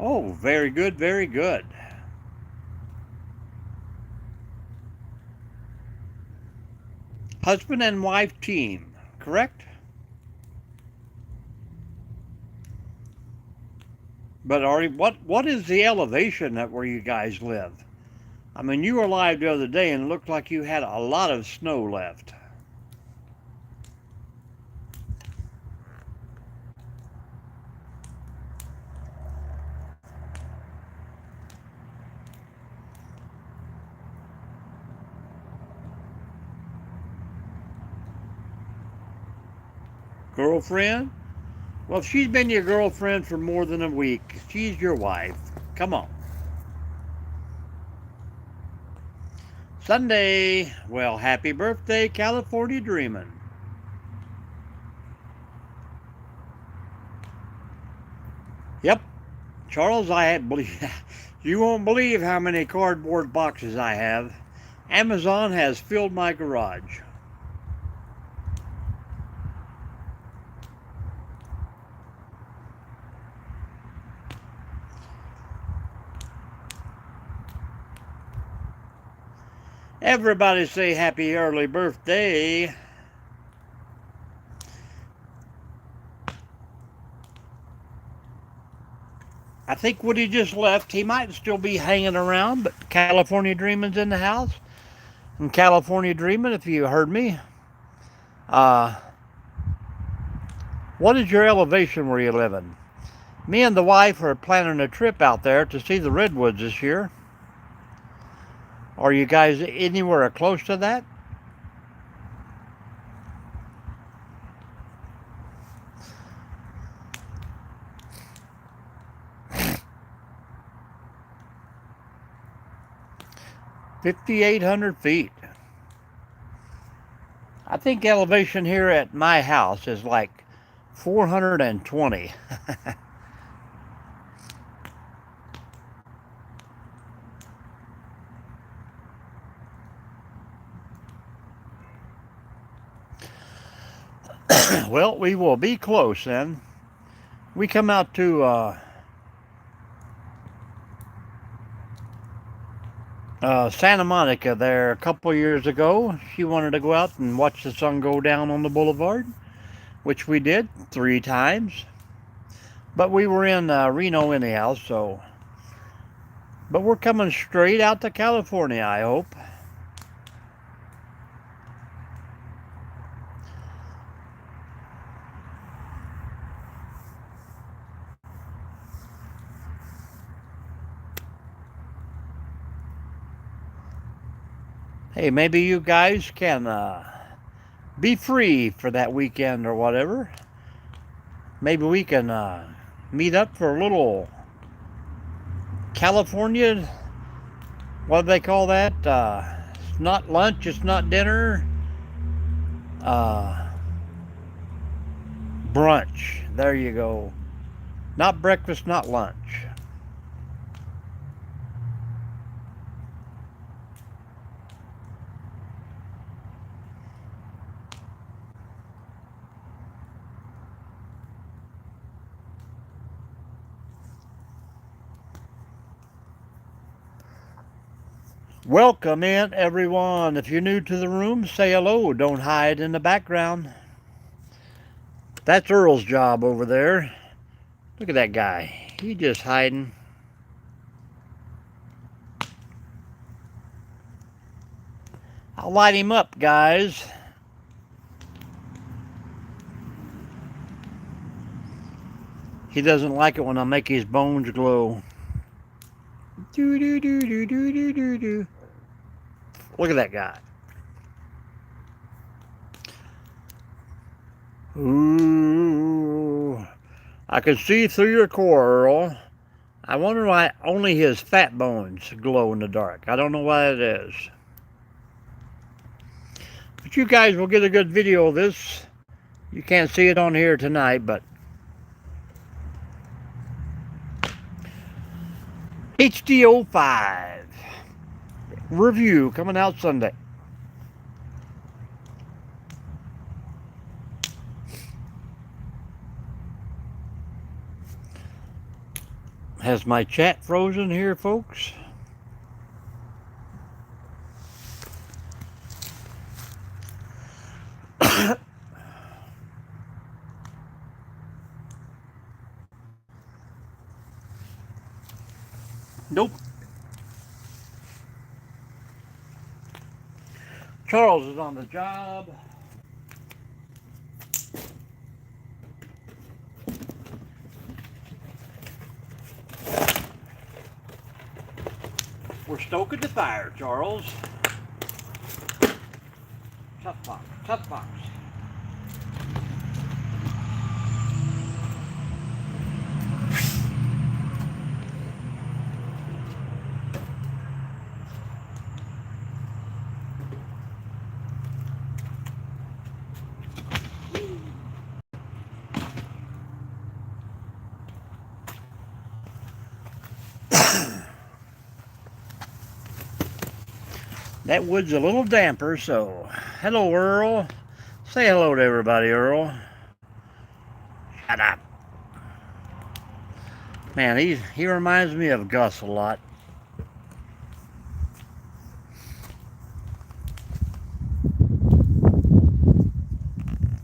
Speaker 1: Oh, very good, very good. Husband and wife team, correct? But what is the elevation at where you guys live? I mean, you were live the other day and it looked like you had a lot of snow left. Girlfriend? Well, if she's been your girlfriend for more than a week, she's your wife. Come on. Sunday. Well, happy birthday, California Dreamin'. Yep. Charles, you won't believe how many cardboard boxes I have. Amazon has filled my garage. Everybody say happy early birthday. I think Woody just left. He might still be hanging around, but California Dreamin's in the house. And California Dreamin', if you heard me, what is your elevation where you living? Me and the wife are planning a trip out there to see the redwoods this year. Are you guys anywhere close to that? $5,800 feet. I think elevation here at my house is like 420. Well, we will be close then. We come out to Santa Monica there a couple years ago. She wanted to go out and watch the sun go down on the boulevard, which we did 3 times. But we were in Reno anyhow, so. But we're coming straight out to California, I hope. Hey, maybe you guys can be free for that weekend or whatever. Maybe we can meet up for a little California, what do they call that? It's not lunch, it's not dinner. Brunch. There you go. Not breakfast, not lunch. Welcome in, everyone. If you're new to the room, say hello. Don't hide in the background. That's Earl's job over there. Look at that guy. He just hiding. I'll light him up, guys. He doesn't like it when I make his bones glow. Do do do do do do do do. Look at that guy. Ooh. I can see through your core, Earl. I wonder why only his fat bones glow in the dark. I don't know why it is. But you guys will get a good video of this. You can't see it on here tonight, but HD05 review coming out Sunday. Has my chat frozen here, folks? Nope. Charles is on the job. We're stoking the fire, Charles. Tough box, tough box. That wood's a little damper, so hello, Earl. Say hello to everybody, Earl. Shut up. Man, he reminds me of Gus a lot.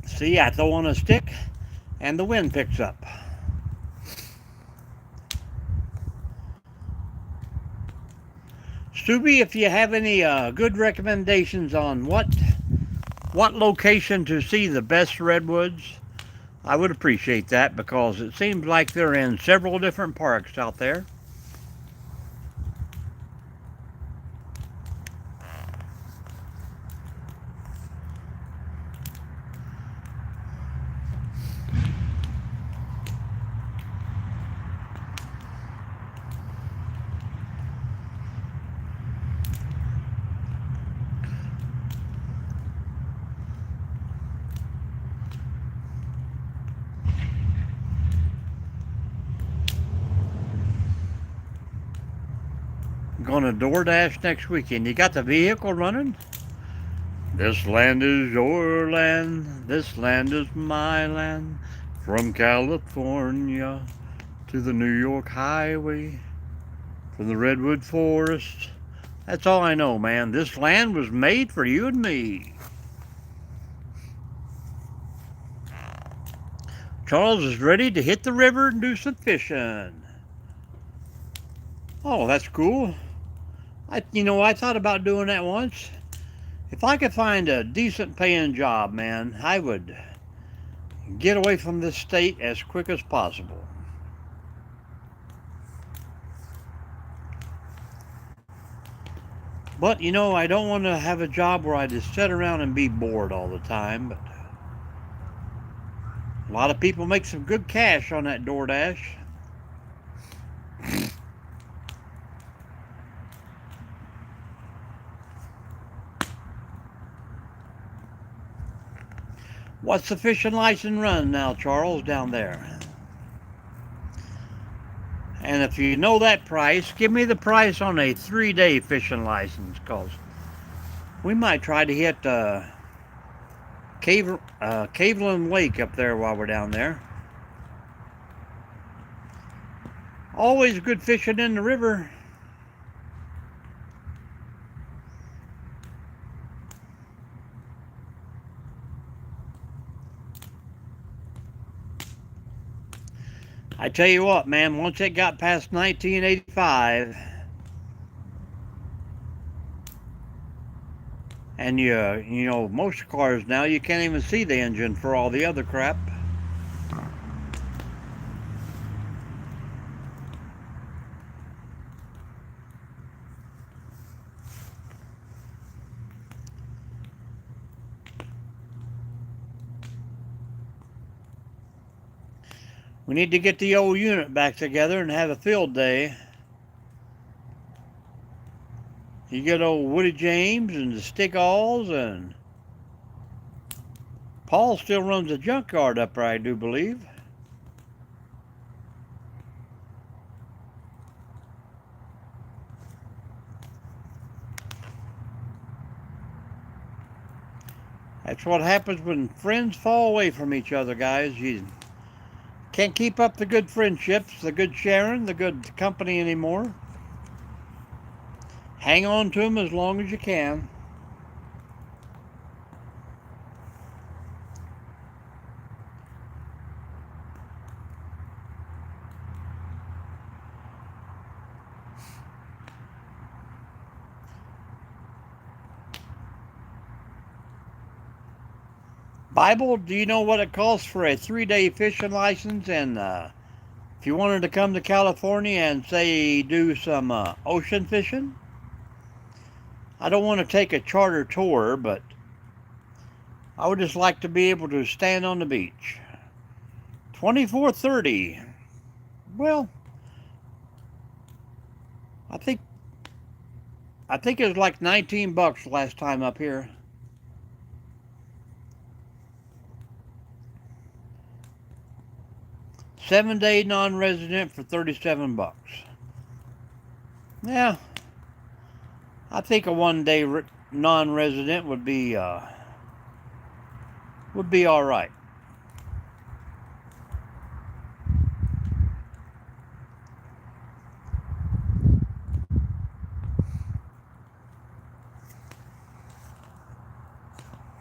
Speaker 1: See, I throw on a stick, and the wind picks up. Stubby, if you have any good recommendations on what location to see the best redwoods, I would appreciate that, because it seems like they're in several different parks out there. Going to DoorDash next weekend. You got the vehicle running? This land is your land. This land is my land. From California to the New York highway. From the redwood forest. That's all I know, man. This land was made for you and me. Charles is ready to hit the river and do some fishing. Oh, that's cool. I thought about doing that once. If I could find a decent paying job, man, I would get away from this state as quick as possible. But, I don't want to have a job where I just sit around and be bored all the time. But a lot of people make some good cash on that DoorDash. What's the fishing license run now, Charles, down there? And if you know that price, give me the price on a 3-day fishing license, because we might try to hit Caveland Lake up there while we're down there. Always good fishing in the river. I tell you what, man, once it got past 1985, and you know, most cars now, you can't even see the engine for all the other crap. We need to get the old unit back together and have a field day. You get old Woody James and the Stickalls, and Paul still runs a junkyard up there, I do believe. That's what happens when friends fall away from each other, guys. You can't keep up the good friendships, the good sharing, the good company anymore. Hang on to them as long as you can. Bible, do you know what it costs for a 3-day fishing license? And if you wanted to come to California and, say, do some ocean fishing? I don't want to take a charter tour, but I would just like to be able to stand on the beach. $24.30. Well, I think it was like $19 last time up here. $7-day non-resident for $37. Yeah, I think a 1-day non-resident would be all right.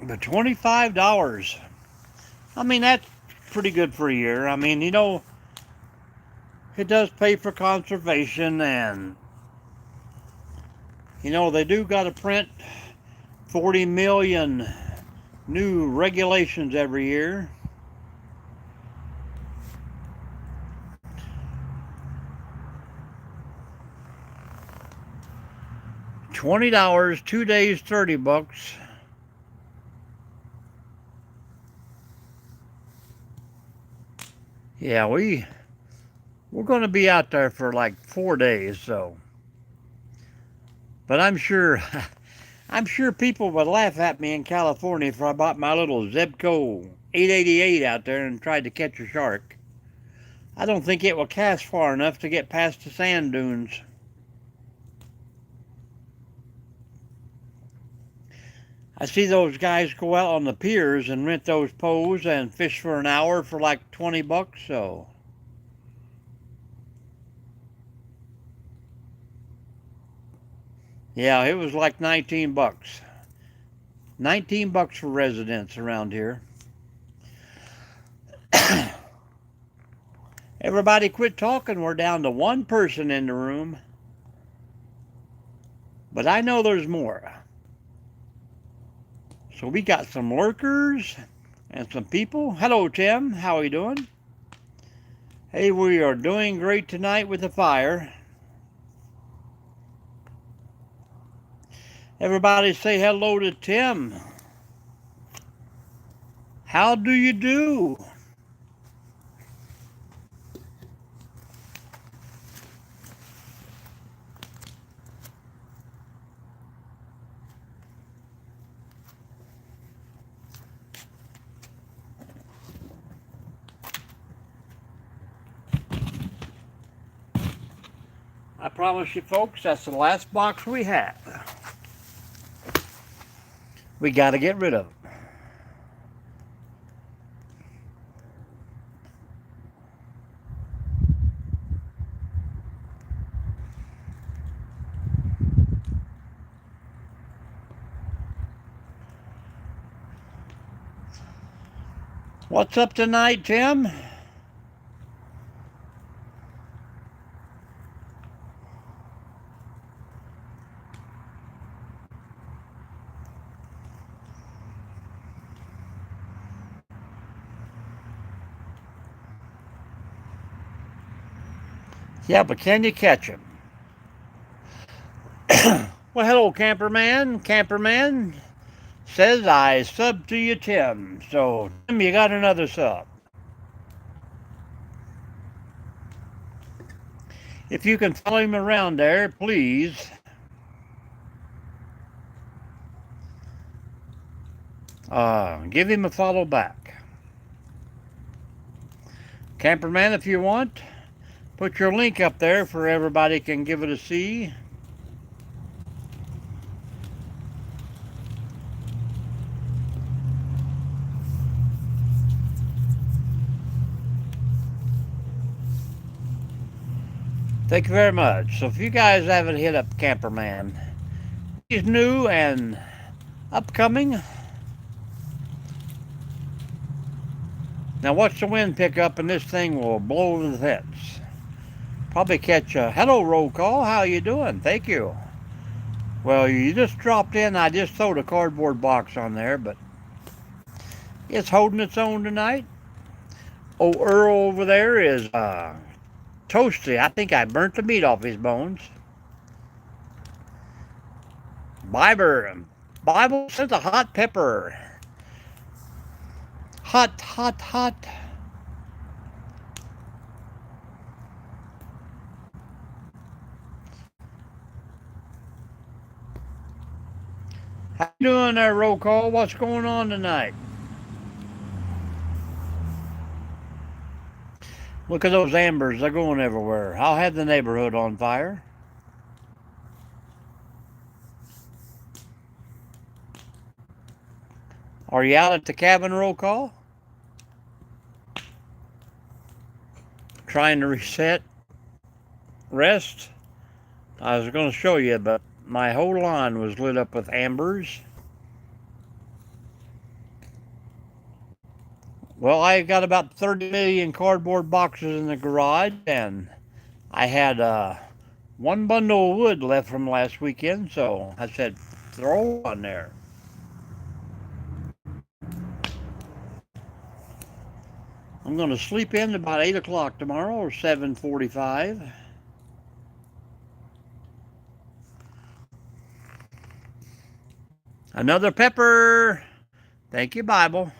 Speaker 1: But $25, I mean, that's pretty good for a year. I mean, you know, it does pay for conservation, and you know, they do got to print 40 million new regulations every year. $20, 2 days, $30. Yeah, we're going to be out there for like 4 days, so. But I'm sure people would laugh at me in California if I bought my little Zebco 888 out there and tried to catch a shark. I don't think it will cast far enough to get past the sand dunes. I see those guys go out on the piers and rent those poles and fish for an hour for like $20, so. Yeah, it was like $19. $19 for residents around here. Everybody quit talking. We're down to one person in the room. But I know there's more. So we got some lurkers and some people. Hello, Tim. How are you doing? Hey, we are doing great tonight with the fire. Everybody say hello to Tim. How do you do? I promise you folks, that's the last box we have. We got to get rid of them. What's up tonight, Tim? Yeah, but can you catch him? Well, hello, camperman. Camperman says I sub to you, Tim. So, Tim, you got another sub. If you can follow him around there, please. Give him a follow back. Camperman, if you want, put your link up there for everybody can give it a see. Thank you very much. So if you guys haven't hit up Camperman, he's new and upcoming. Now watch the wind pick up and this thing will blow over the fence. Probably catch a hello roll call. How you doing? Thank you. Well, you just dropped in. I just throwed a cardboard box on there, but it's holding its own tonight. Oh, Earl over there is toasty. I think I burnt the meat off his bones. Bible sent a hot pepper. Hot, hot, hot. How you doing there, roll call? What's going on tonight? Look at those ambers. They're going everywhere. I'll have the neighborhood on fire. Are you out at the cabin, roll call? Trying to reset? Rest? I was going to show you, but my whole line was lit up with ambers. Well, I got about 30 million cardboard boxes in the garage, and I had one bundle of wood left from last weekend, so I said, throw one there. I'm going to sleep in about 8 o'clock tomorrow, or 7:45. Another pepper. Thank you, Bible.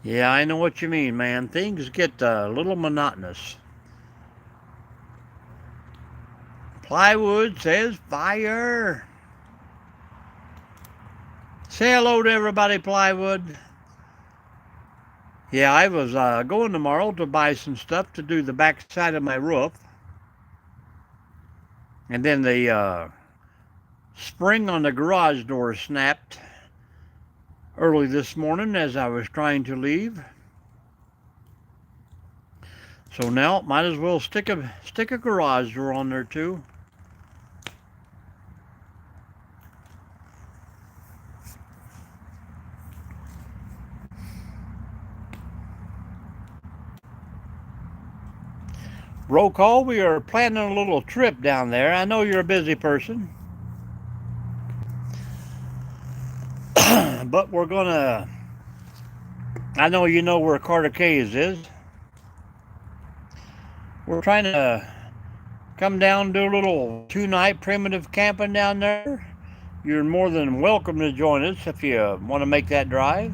Speaker 1: Yeah, I know what you mean, man. Things get a little monotonous. Plywood says fire. Say hello to everybody, Plywood. Yeah, I was going tomorrow to buy some stuff to do the back side of my roof. And then the spring on the garage door snapped early this morning as I was trying to leave. So now might as well stick a garage door on there too. Roll call, we are planning a little trip down there. I know you're a busy person. But we're gonna, I know you know where Carter Caves is. We're trying to come down, do a little 2-night primitive camping down there. You're more than welcome to join us if you want to make that drive.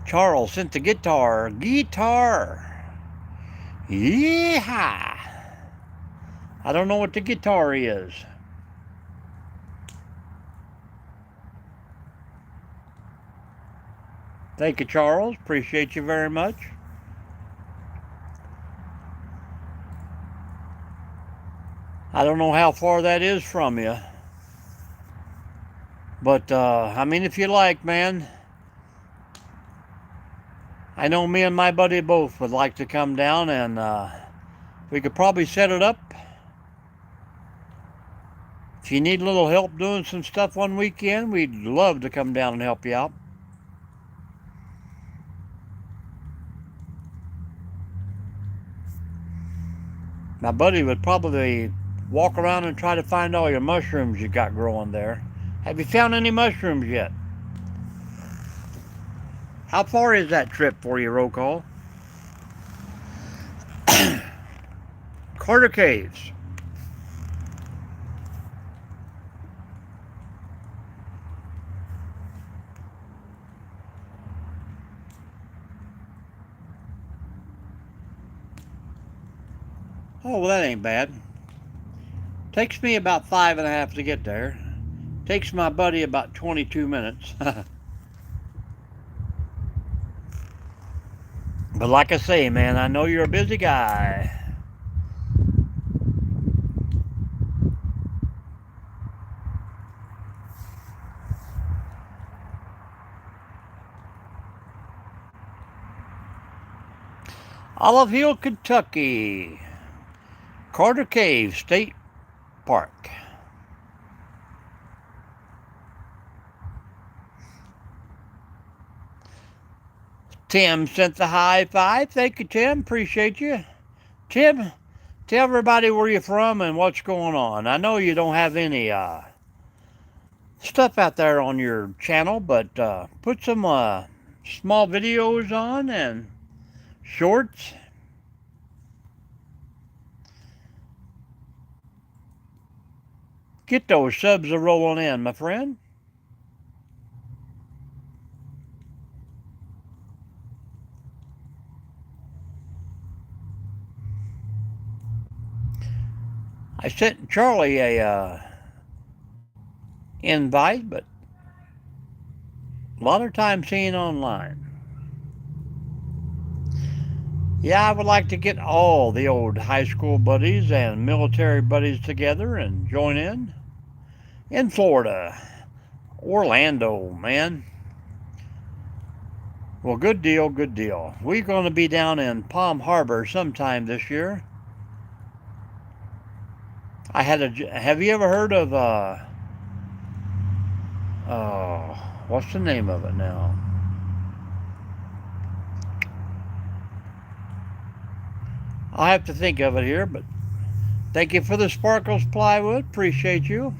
Speaker 1: Charles sent the guitar. Yeah. I don't know what the guitar is. Thank you, Charles. Appreciate you very much. I don't know how far that is from you. But, I mean, if you like, man, I know me and my buddy both would like to come down, and we could probably set it up. If you need a little help doing some stuff one weekend, we'd love to come down and help you out. My buddy would probably walk around and try to find all your mushrooms you got growing there. Have you found any mushrooms yet? How far is that trip for you, roll call? Carter Caves. Oh, well, that ain't bad. Takes me about 5.5 to get there. Takes my buddy about 22 minutes. But like I say, man, I know you're a busy guy. Olive Hill, Kentucky. Carter Cave State Park. Tim sent the high five. Thank you, Tim. Appreciate you. Tim, tell everybody where you're from and what's going on. I know you don't have any stuff out there on your channel, but put some small videos on and shorts. Get those subs a rolling in, my friend. I sent Charlie a invite, but a lot of time seeing online. Yeah, I would like to get all the old high school buddies and military buddies together and join in Florida. Orlando, man. Well, good deal, good deal. We're going to be down in Palm Harbor sometime this year. Have you ever heard of, what's the name of it now? I'll have to think of it here, but thank you for the Sparkles plywood. Appreciate you.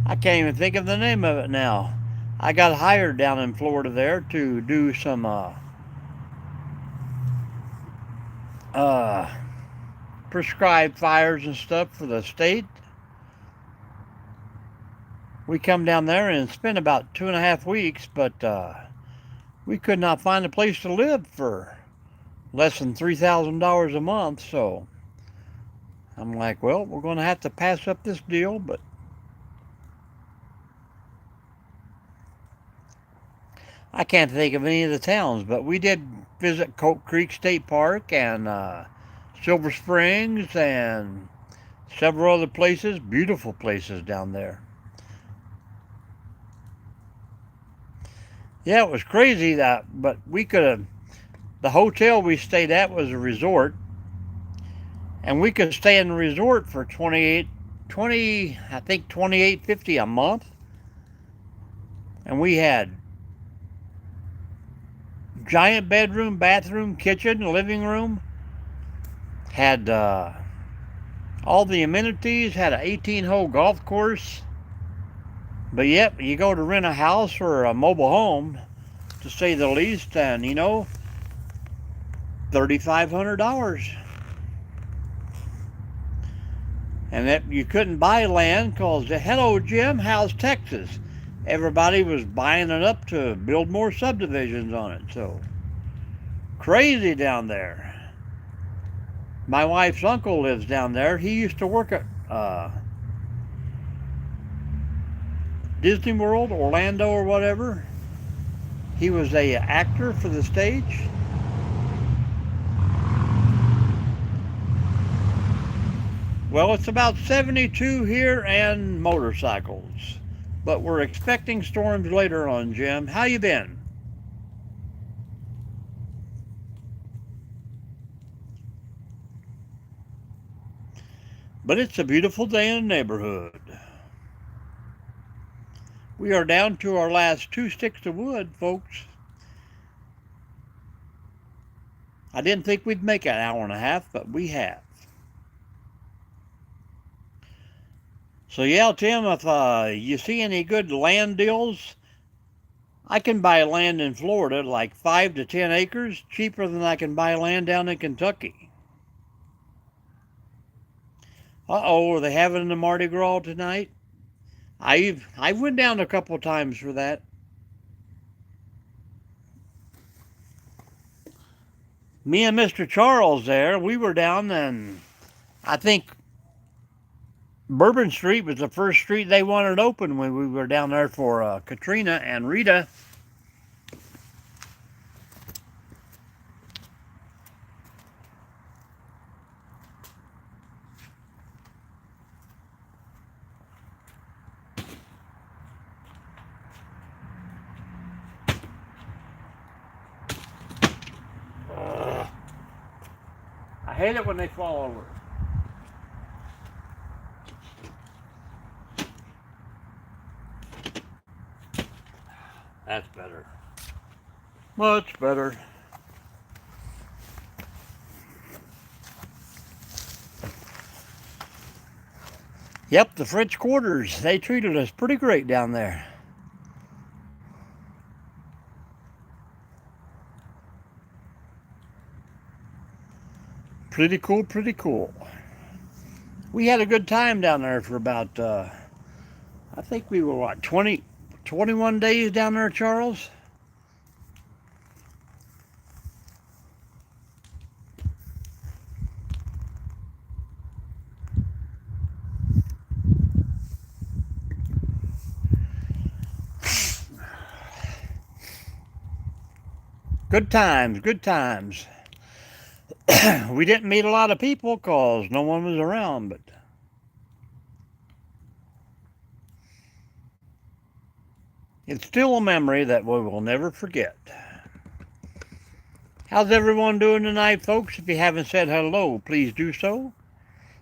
Speaker 1: I can't even think of the name of it now. I got hired down in Florida there to do some prescribed fires and stuff for the state. We come down there and spend about 2.5 weeks, but we could not find a place to live for less than $3,000 a month. So I'm like, well, we're going to have to pass up this deal, but I can't think of any of the towns. But we did visit Coke Creek State Park and Silver Springs and several other places, beautiful places down there. Yeah, it was crazy but we could have, the hotel we stayed at was a resort, and we could stay in the resort for $28.50 a month, and we had giant bedroom, bathroom, kitchen, living room, had all the amenities, had an 18-hole golf course. But yep, you go to rent a house or a mobile home, to say the least, and $3,500. And that you couldn't buy land because, hello Jim, how's Texas? Everybody was buying it up to build more subdivisions on it. So crazy down there. My wife's uncle lives down there. He used to work at Disney World, Orlando or whatever. He was a actor for the stage. Well, it's about 72 here and motorcycles. But we're expecting storms later on, Jim. How you been? But it's a beautiful day in the neighborhood. We are down to our last 2 sticks of wood, folks. I didn't think we'd make an hour and a half, but we have. So yeah, Tim, if you see any good land deals, I can buy land in Florida, like 5 to 10 acres, cheaper than I can buy land down in Kentucky. Uh-oh, are they having the Mardi Gras tonight? I went down a couple times for that. Me and Mr. Charles there, we were down, and I think Bourbon Street was the first street they wanted open when we were down there for Katrina and Rita. I hate it when they fall over. That's better. Much better. Yep, the French Quarters, they treated us pretty great down there. Pretty cool, pretty cool. We had a good time down there for about, I think we were, 21 days down there, Charles? Good times, good times. We didn't meet a lot of people because no one was around, but it's still a memory that we will never forget. How's everyone doing tonight, folks? If you haven't said hello, please do so.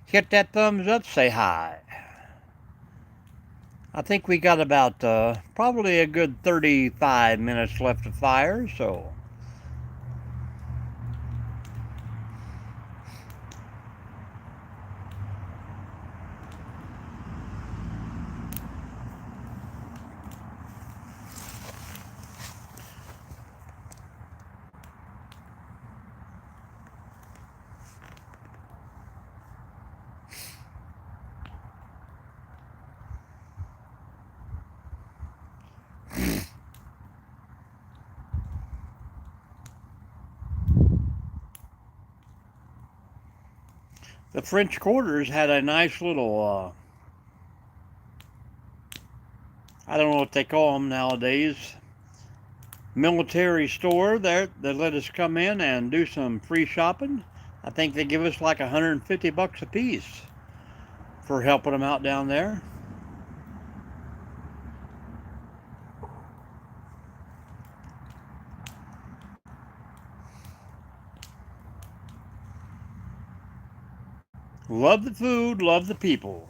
Speaker 1: Hit that thumbs up, say hi. I think we got about probably a good 35 minutes left of fire, so the French Quarters had a nice little, I don't know what they call them nowadays, military store there that let us come in and do some free shopping. I think they give us like $150 a piece for helping them out down there. Love the food, love the people.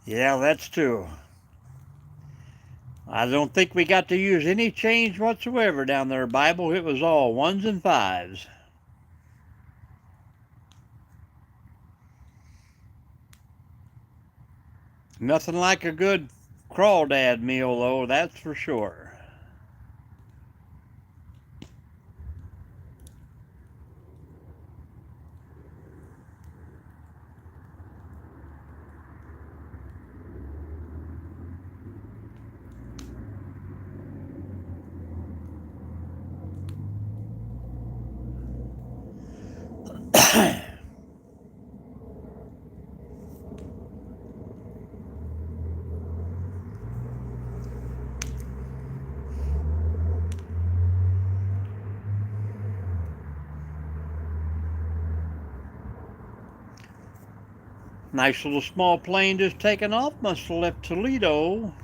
Speaker 1: Yeah, that's true. I don't think we got to use any change whatsoever down there, Bible. It was all ones and fives. Nothing like a good crawdad meal, though, that's for sure. Nice little small plane just taking off. Must have left Toledo.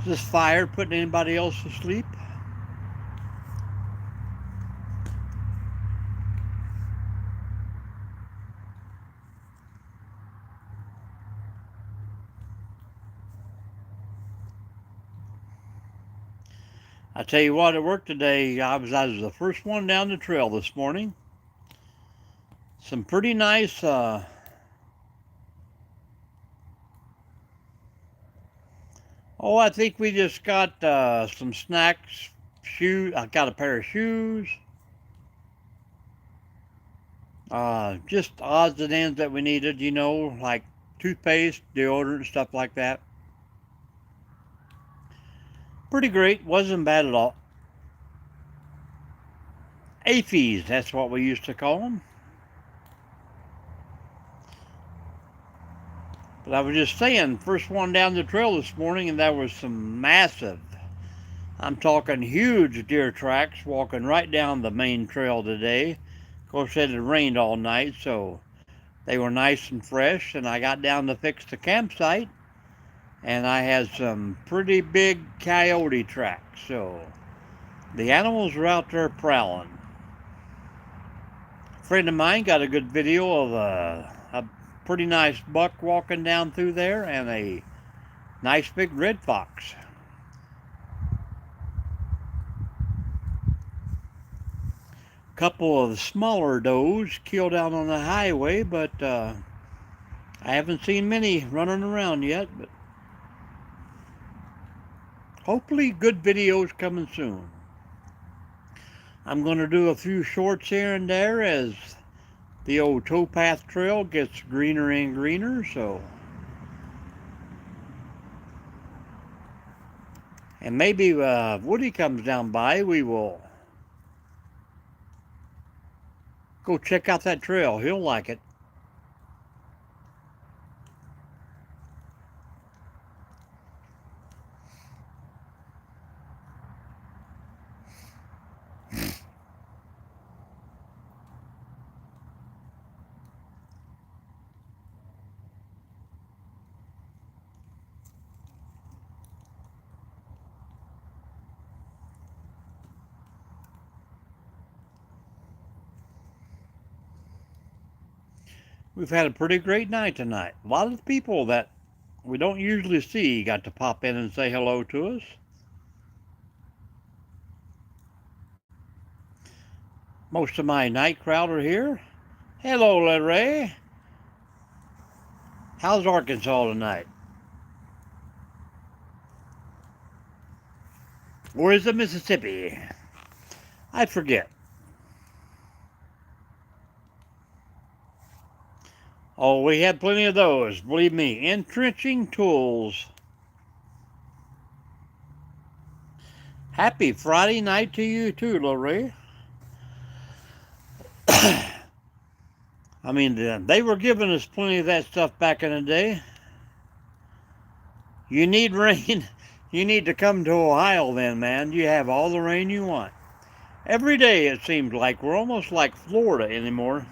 Speaker 1: Is this fire putting anybody else to sleep? I tell you what, at work today, I was the first one down the trail this morning. Some pretty nice I think we just got some snacks, shoes. I got a pair of shoes. Just odds and ends that we needed, like toothpaste, deodorant, stuff like that. Pretty great. Wasn't bad at all. AFEs, that's what we used to call them. But I was just saying, first one down the trail this morning, and there was some massive, I'm talking huge deer tracks walking right down the main trail today. Of course, it had rained all night, so they were nice and fresh, and I got down to fix the campsite, and I had some pretty big coyote tracks, so the animals were out there prowling. A friend of mine got a good video of a pretty nice buck walking down through there and a nice big red fox. A couple of the smaller does killed out on the highway, but I haven't seen many running around yet, but hopefully good videos coming soon. I'm going to do a few shorts here and there as the old towpath trail gets greener and greener, so. And maybe if Woody comes down by, we will go check out that trail. He'll like it. We've had a pretty great night tonight. A lot of people that we don't usually see got to pop in and say hello to us. Most of my night crowd are here. Hello, Larry. How's Arkansas tonight? Or is it Mississippi? I forget. Oh, we had plenty of those, believe me. Entrenching tools. Happy Friday night to you too, Lorraine. I mean, they were giving us plenty of that stuff back in the day. You need rain. You need to come to Ohio then, man. You have all the rain you want. Every day it seems like we're almost like Florida anymore.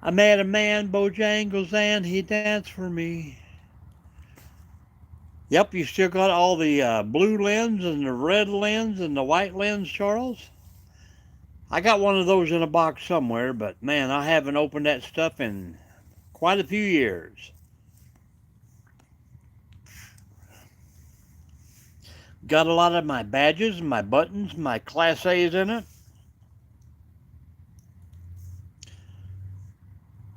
Speaker 1: I met a man, Bojangles, and he danced for me. Yep, you still got all the blue lens and the red lens and the white lens, Charles? I got one of those in a box somewhere, but man, I haven't opened that stuff in quite a few years. Got a lot of my badges and my buttons, my Class A's in it.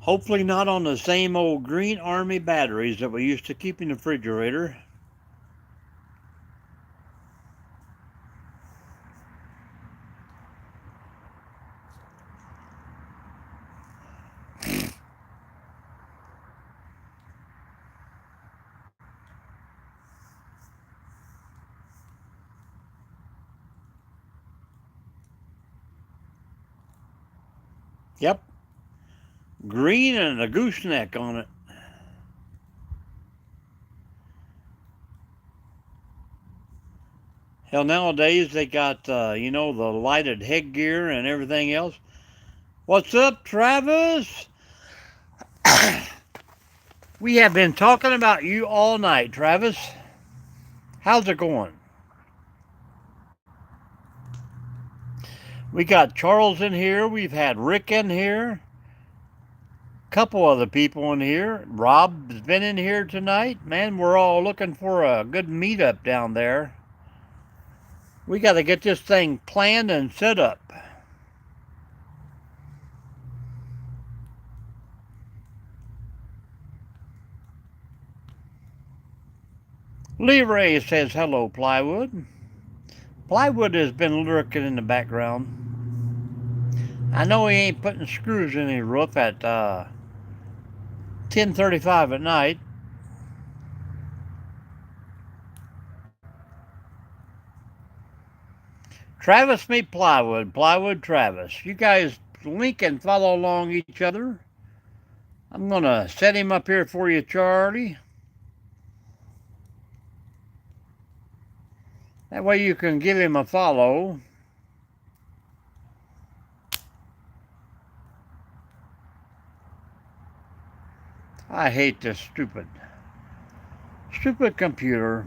Speaker 1: Hopefully not on the same old Green Army batteries that we used to keep in the refrigerator. Yep. Green and a gooseneck on it. Hell, nowadays they got, you know, the lighted headgear and everything else. What's up, Travis? We have been talking about you all night, Travis. How's it going? We got Charles in here. We've had Rick in here. Couple other people in here. Rob's been in here tonight. Man, we're all looking for a good meetup down there. We got to get this thing planned and set up. Leray says hello, Plywood. Plywood has been lurking in the background. I know he ain't putting screws in his roof at 10:35 at night. Travis meet Plywood. Plywood, Travis. You guys link and follow along each other. I'm going to set him up here for you, Charlie. That way you can give him a follow. I hate this stupid computer.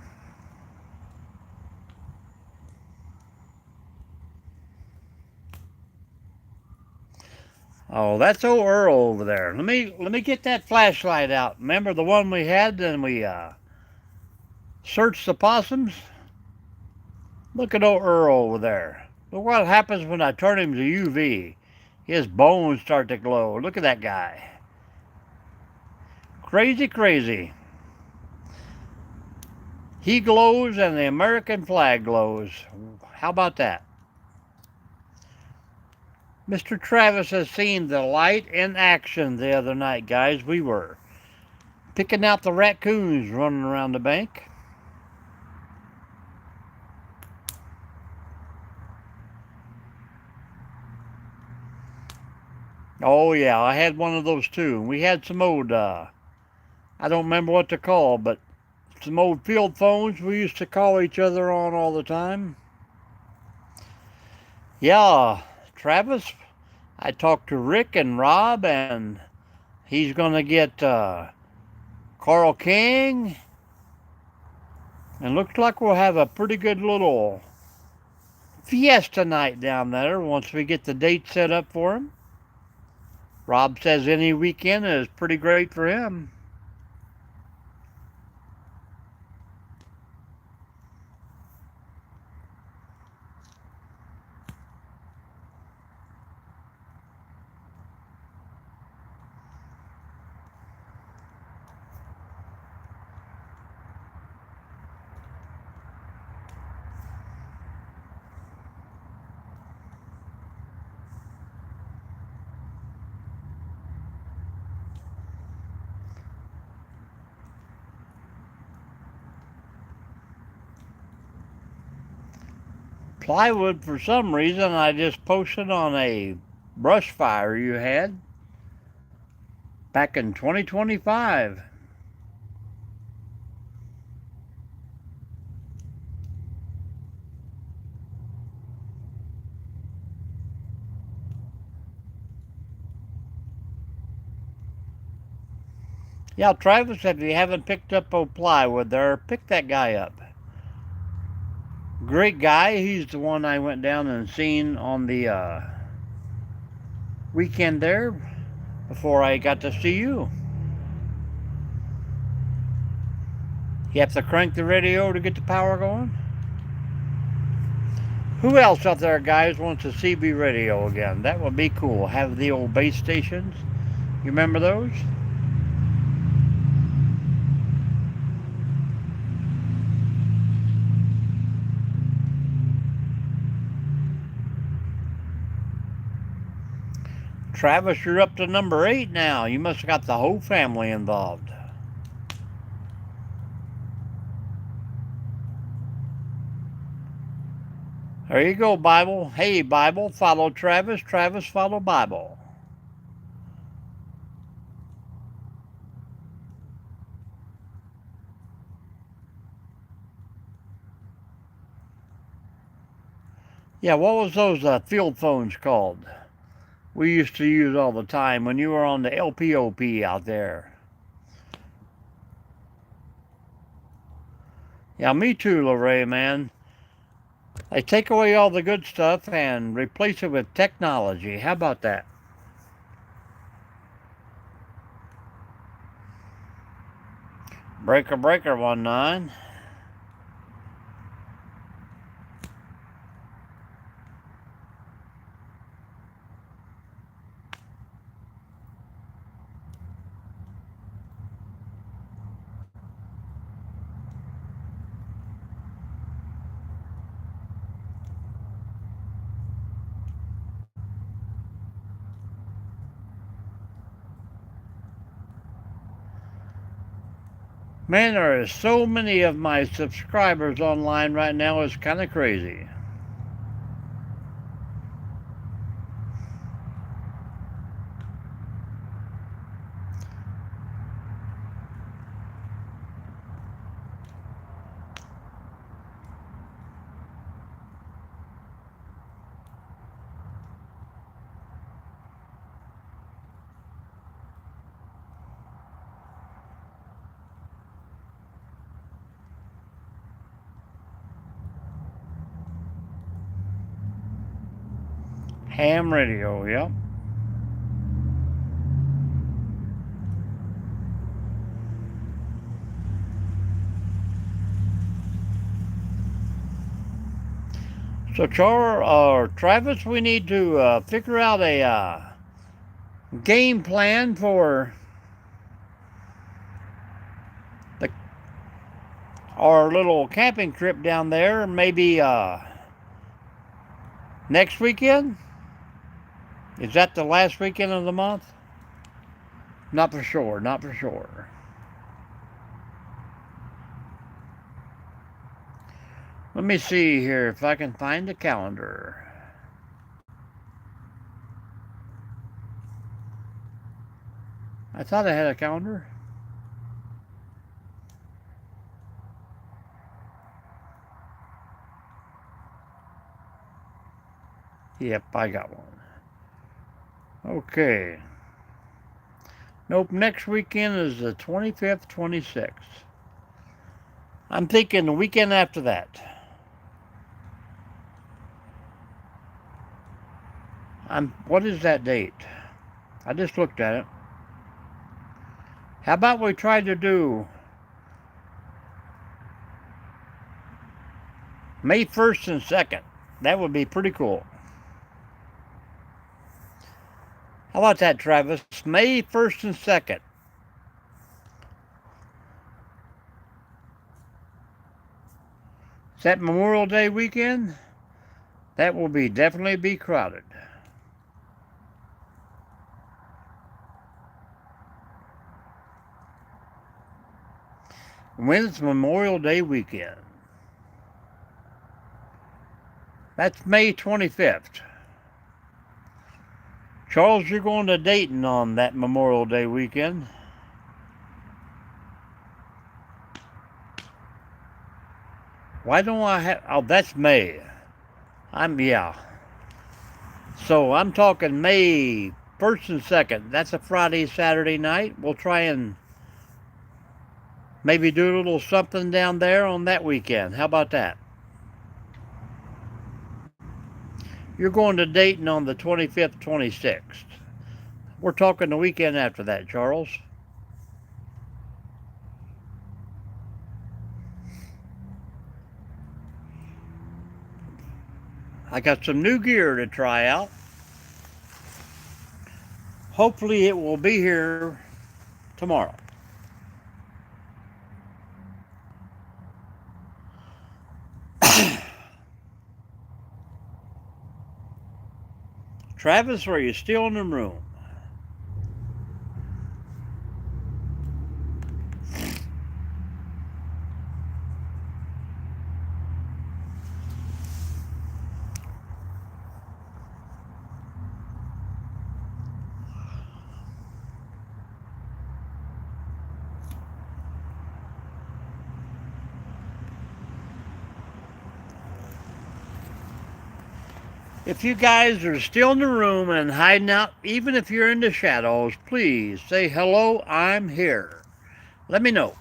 Speaker 1: Oh, that's old Earl over there. Let me get that flashlight out. Remember the one we had and we searched the possums? Look at old Earl over there. Look what happens when I turn him to UV. His bones start to glow. Look at that guy. Crazy, crazy. He glows and the American flag glows. How about that? Mr. Travis has seen the light in action the other night, guys. We were picking out the raccoons running around the bank. Oh, yeah, I had one of those too. We had some old, I don't remember what they're called, but some old field phones we used to call each other on all the time. Yeah, Travis, I talked to Rick and Rob, and he's going to get Carl King. And looks like we'll have a pretty good little fiesta night down there once we get the date set up for him. Rob says any weekend is pretty great for him. Plywood, for some reason, I just posted on a brush fire you had back in 2025. Yeah, Travis, if you haven't picked up old Plywood there, pick that guy up. Great guy. He's the one I went down and seen on the weekend there before I got to see you. You have to crank the radio to get the power going. Who else out there, guys, wants a CB radio again? That would be cool. Have the old base stations. You remember those? Travis, you're up to number 8 now. You must have got the whole family involved. There you go, Bible. Hey, Bible, follow Travis. Travis, follow Bible. Yeah, what was those field phones called? We used to use all the time when you were on the LPOP out there. Yeah, me too, Lorraine, man. They take away all the good stuff and replace it with technology. How about that? Breaker, breaker, 1-9. Man, there are so many of my subscribers online right now, it's kind of crazy. Ham radio, yep. So, Travis, we need to figure out a game plan for the, our little camping trip down there. Maybe next weekend. Is that the last weekend of the month? Not for sure. Not for sure. Let me see here if I can find the calendar. I thought I had a calendar. Yep, I got one. Okay. Nope, next weekend is the 25th, 26th. I'm thinking the weekend after that. What is that date? I just looked at it. How about we try to do May 1st and 2nd? That would be pretty cool. How about that, Travis? May 1st and 2nd. Is that Memorial Day weekend? That will definitely be crowded. When's Memorial Day weekend? That's May 25th. Charles, you're going to Dayton on that Memorial Day weekend. Why don't I have... Oh, that's May. Yeah. So I'm talking May 1st and 2nd. That's a Friday, Saturday night. We'll try and maybe do a little something down there on that weekend. How about that? You're going to Dayton on the 25th, 26th. We're talking the weekend after that, Charles. I got some new gear to try out. Hopefully it will be here tomorrow. Travis, are you still in the room? If you guys are still in the room and hiding out, even if you're in the shadows, please say hello, I'm here. Let me know.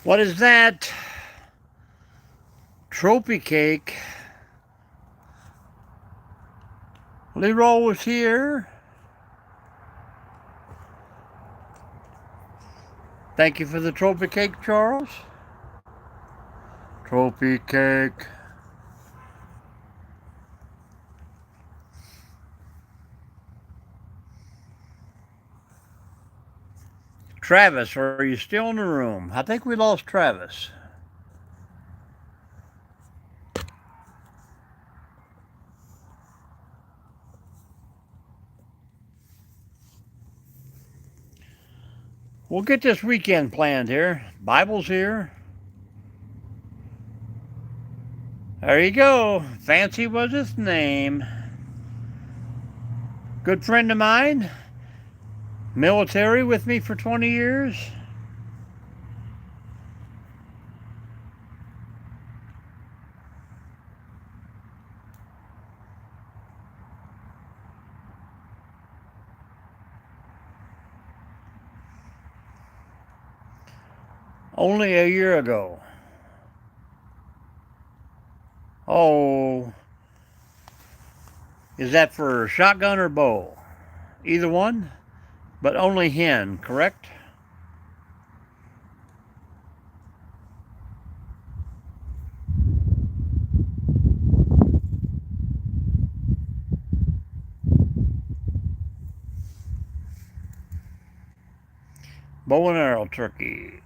Speaker 1: What is that? Trophy cake. Leroy was here. Thank you for the trophy cake, Charles. Trophy cake. Travis, are you still in the room? I think we lost Travis. We'll get this weekend planned here. Bible's here. There you go. Fancy was his name. Good friend of mine. Military with me for 20 years. Only a year ago. Oh, is that for shotgun or bow? Either one, but only hen, correct? Bow and arrow turkeys.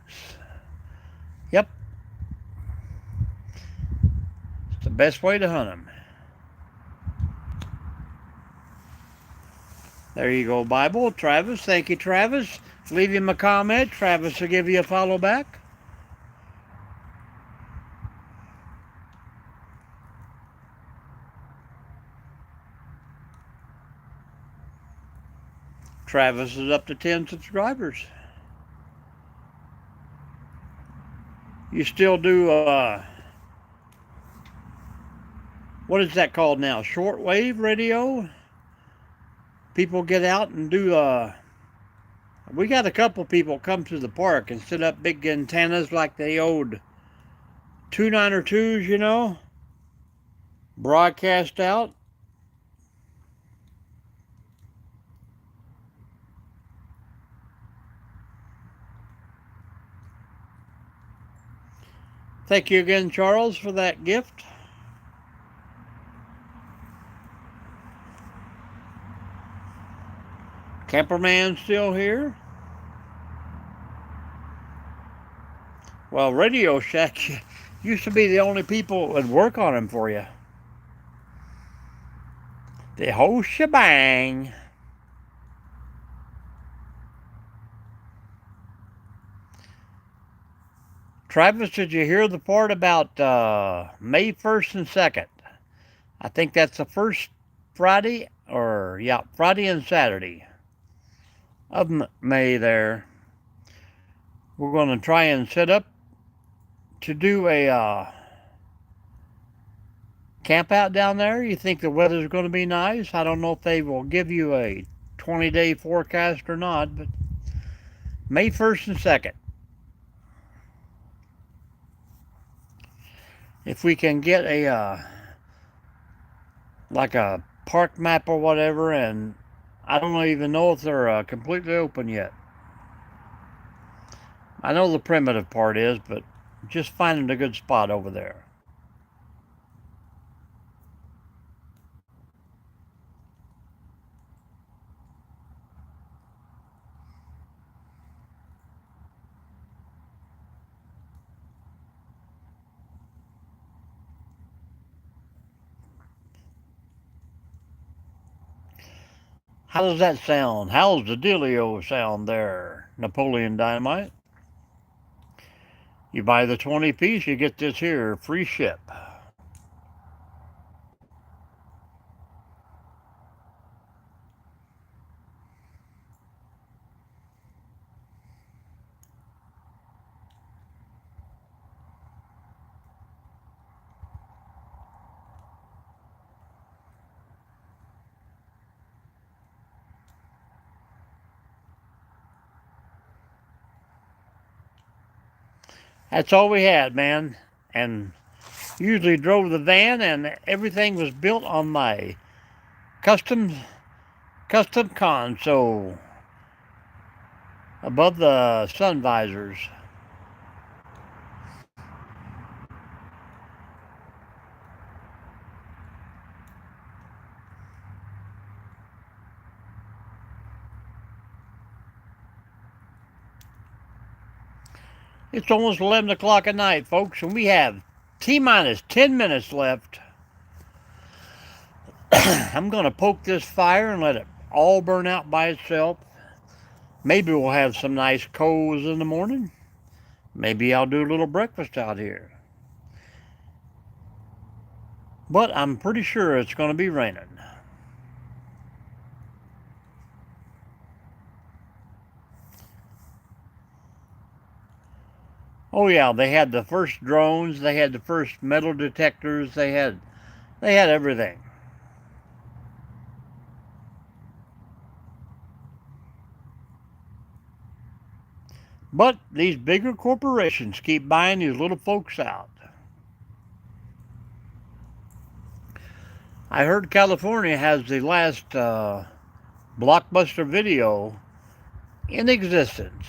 Speaker 1: Yep. It's the best way to hunt them. There you go, Bible. Travis, thank you, Travis. Leave him a comment. Travis will give you a follow back. Travis is up to 10 subscribers. You still do, what is that called now? Shortwave radio? People get out and do, we got a couple people come to the park and set up big antennas like the old 292s, you know, broadcast out. Thank you again, Charles, for that gift. Camperman still here? Well, Radio Shack used to be the only people that would work on them for you. The whole shebang. Travis, did you hear the part about May 1st and 2nd? I think that's the first Friday, or yeah, Friday and Saturday of May there. We're going to try and set up to do a camp out down there. You think the weather's going to be nice? I don't know if they will give you a 20-day forecast or not, but May 1st and 2nd. If we can get like a park map or whatever, and I don't even know if they're completely open yet. I know the primitive part is, but just finding a good spot over there. How does that sound? How's the dealio sound there, Napoleon Dynamite? You buy the 20 piece, you get this here, free ship. That's all we had, man. And usually drove the van, and everything was built on my custom console above the sun visors. It's almost 11 o'clock at night, folks, and we have T-minus 10 minutes left. I'm going to poke this fire and let it all burn out by itself. Maybe we'll have some nice coals in the morning. Maybe I'll do a little breakfast out here. But I'm pretty sure it's going to be raining. Oh yeah, they had the first drones, they had the first metal detectors, they had everything. But these bigger corporations keep buying these little folks out. I heard California has the last blockbuster video in existence.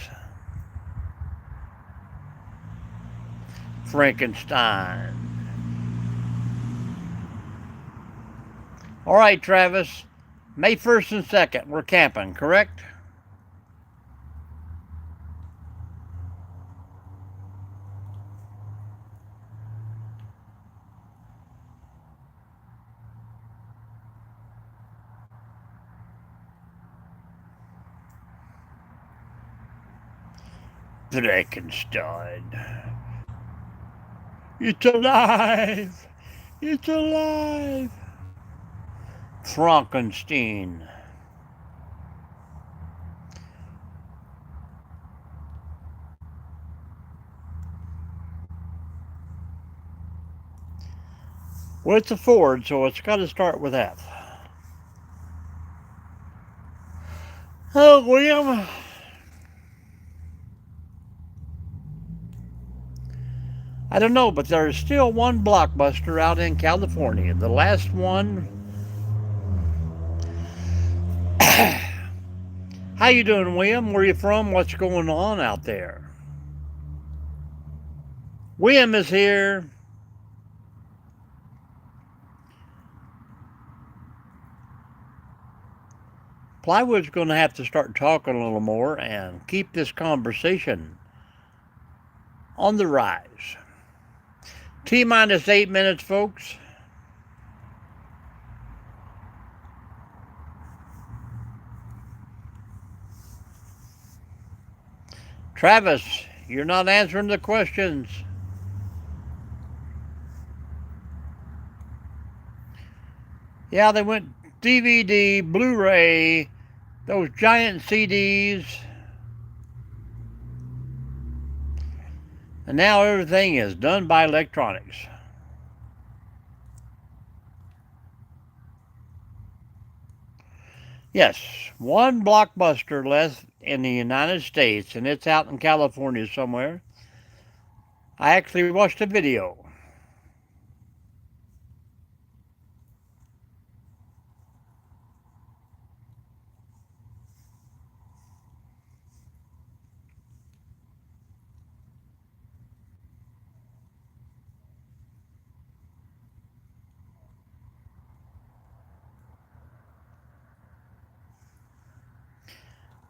Speaker 1: Frankenstein. All right, Travis. May 1st and 2nd, we're camping, correct? Frankenstein. It's alive! It's alive! Frankenstein. Well, it's a Ford, so it's got to start with F. Oh, William. I don't know, but there's still one blockbuster out in California. The last one. How you doing, William? Where you from? What's going on out there? William is here. Plywood's going to have to start talking a little more and keep this conversation on the rise. T-minus 8 minutes, folks. Travis, you're not answering the questions. Yeah, they went DVD, Blu-ray, those giant CDs. And now everything is done by electronics. Yes, one blockbuster left in the United States, and it's out in California somewhere. I actually watched a video.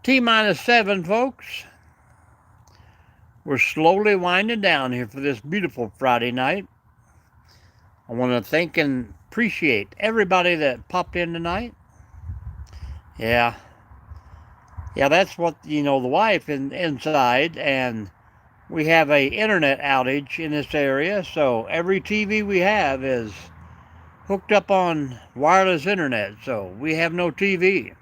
Speaker 1: T-7, folks. We're slowly winding down here for this beautiful Friday night. I want to thank and appreciate everybody that popped in tonight. Yeah, that's what, the wife inside, and we have a internet outage in this area, so every TV we have is hooked up on wireless internet, so we have no TV.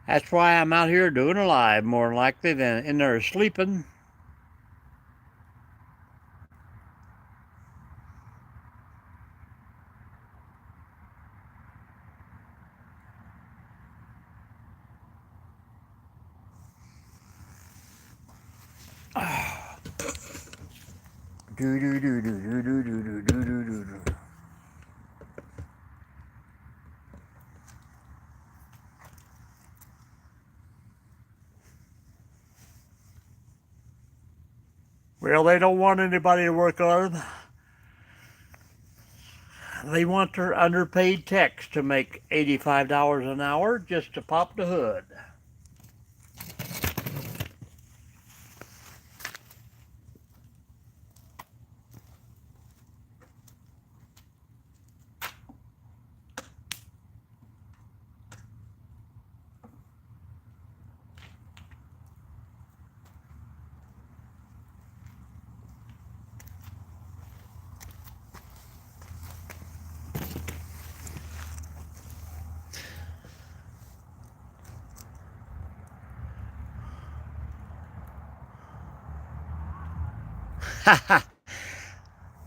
Speaker 1: That's why I'm out here doing a live more likely than in there sleeping. Well, they don't want anybody to work on them. They want their underpaid techs to make $85 an hour just to pop the hood.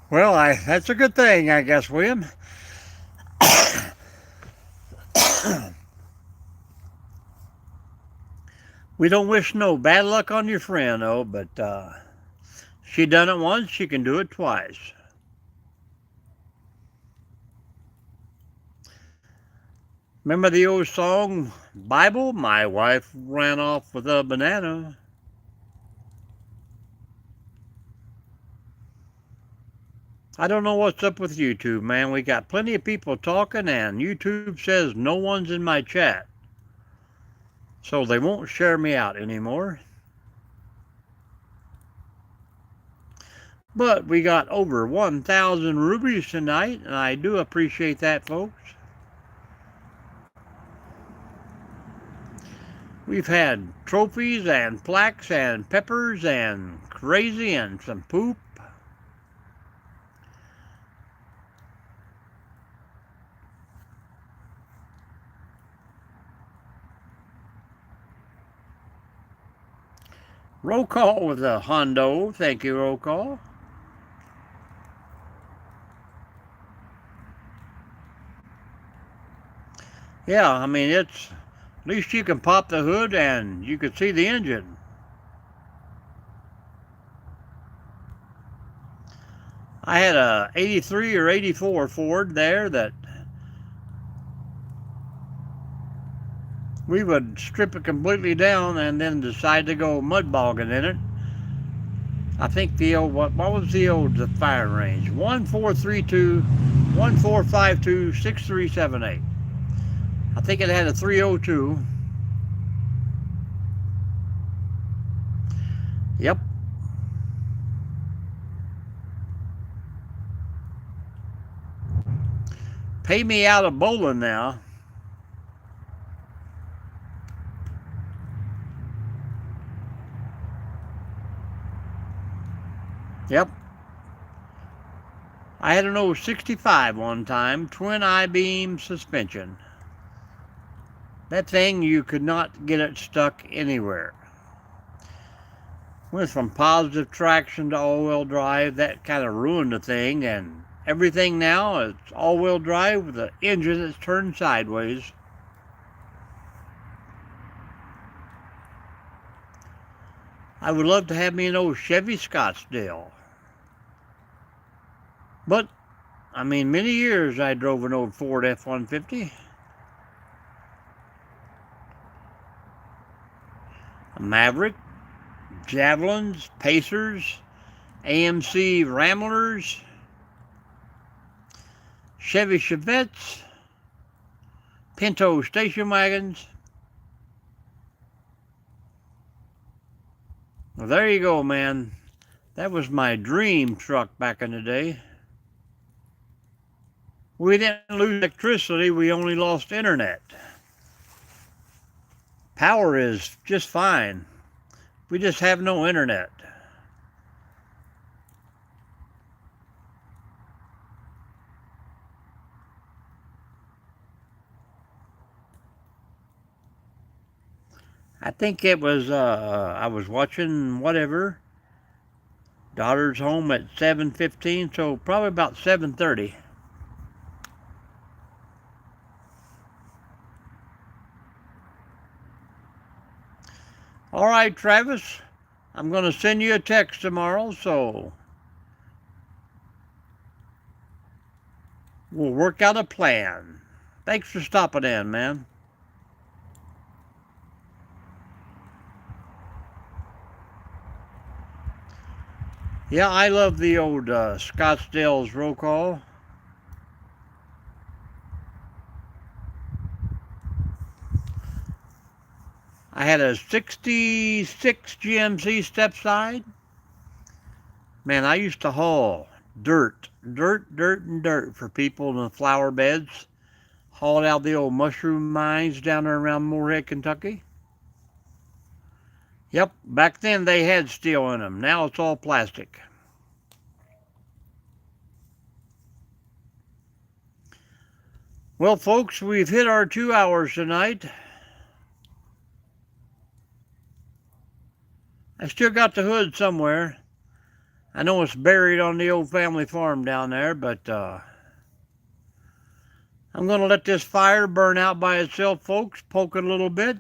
Speaker 1: Well, that's a good thing, I guess, William. We don't wish no bad luck on your friend, though, but she done it once, she can do it twice. Remember the old song, Bible? My wife ran off with a banana. I don't know what's up with YouTube, man. We got plenty of people talking, and YouTube says no one's in my chat. So they won't share me out anymore. But we got over 1,000 rubies tonight, and I do appreciate that, folks. We've had trophies and plaques and peppers and crazy and some poop. Roll call with a Hondo. Thank you, roll call. Yeah, I mean, it's, at least you can pop the hood and you can see the engine. I had a 83 or 84 Ford there that we would strip it completely down and then decide to go mud bogging in it. I think the old, what was the old firing range? 1432, 1452, 6378. I think it had a 302. Yep. Pay me out of bowling now. Yep. I had an 065 one time, twin I-beam suspension. That thing, you could not get it stuck anywhere. Went from positive traction to all-wheel drive. That kind of ruined the thing, and everything now is all-wheel drive with an engine that's turned sideways. I would love to have me an old Chevy Scottsdale. But, I mean, many years I drove an old Ford F-150. A Maverick, Javelins, Pacers, AMC Ramblers, Chevy Chevettes, Pinto station wagons. Well, there you go, man. That was my dream truck back in the day. We didn't lose electricity, we only lost internet. Power is just fine. We just have no internet. I think it was, I was watching whatever. Daughter's home at 7:15, so probably about 7:30. All right, Travis, I'm going to send you a text tomorrow, so we'll work out a plan. Thanks for stopping in, man. Yeah, I love the old Scottsdale's roll call. I had a 66 GMC step side. Man, I used to haul dirt, and dirt for people in the flower beds. Hauled out the old mushroom mines down there around Moorhead, Kentucky. Yep, back then they had steel in them. Now it's all plastic. Well, folks, we've hit our 2 hours tonight. I still got the hood somewhere. I know it's buried on the old family farm down there, but I'm going to let this fire burn out by itself, folks. Poke it a little bit.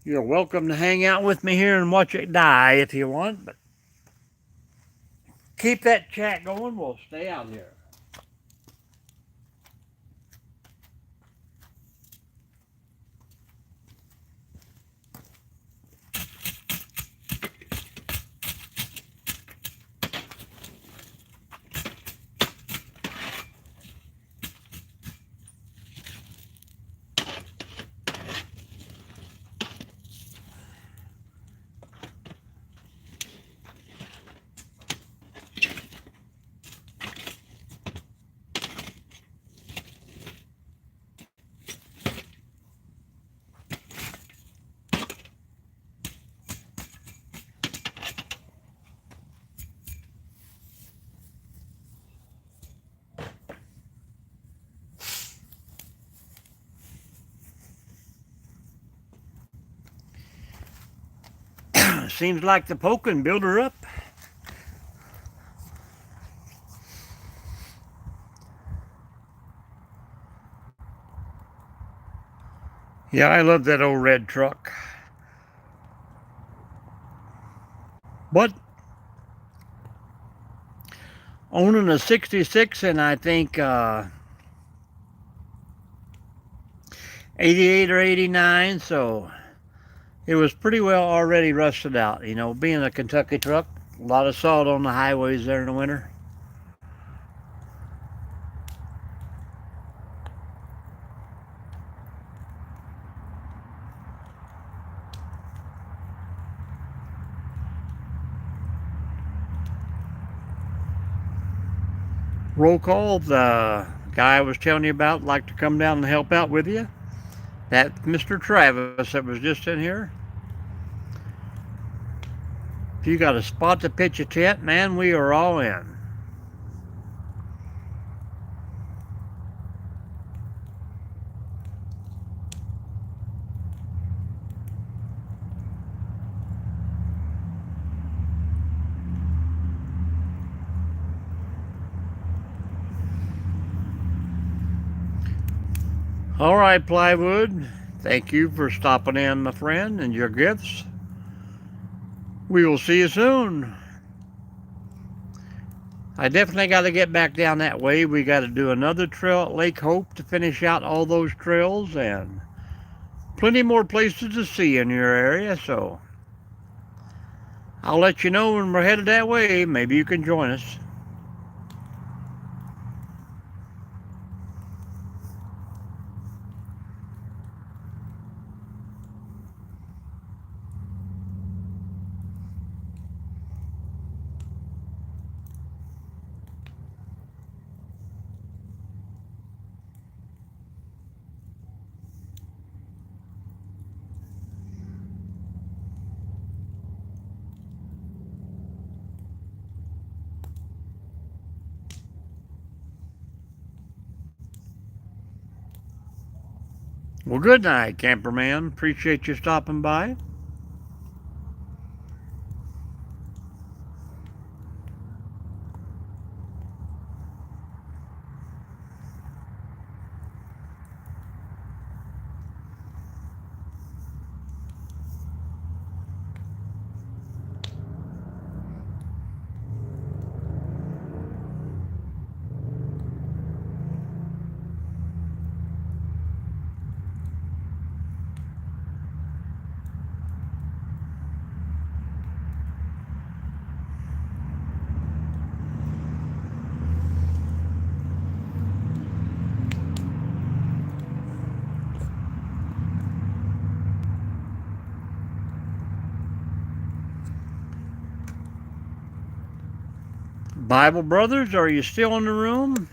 Speaker 1: You're welcome to hang out with me here and watch it die if you want, but keep that chat going. We'll stay out here. Seems like the poking built her up. Yeah, I love that old red truck. But owning a 66 and I think 88 or 89, so it was pretty well already rusted out. You know, being a Kentucky truck, a lot of salt on the highways there in the winter. Roll call, the guy I was telling you about like to come down and help out with you. That Mr. Travis that was just in here. If you got a spot to pitch a tent, man, we are all in. All right, Plywood. Thank you for stopping in, my friend, and your gifts. We will see you soon. I definitely got to get back down that way. We got to do another trail at Lake Hope to finish out all those trails, and plenty more places to see in your area, so I'll let you know when we're headed that way. Maybe you can join us. Well, good night, camperman. Appreciate you stopping by. Bible brothers, are you still in the room?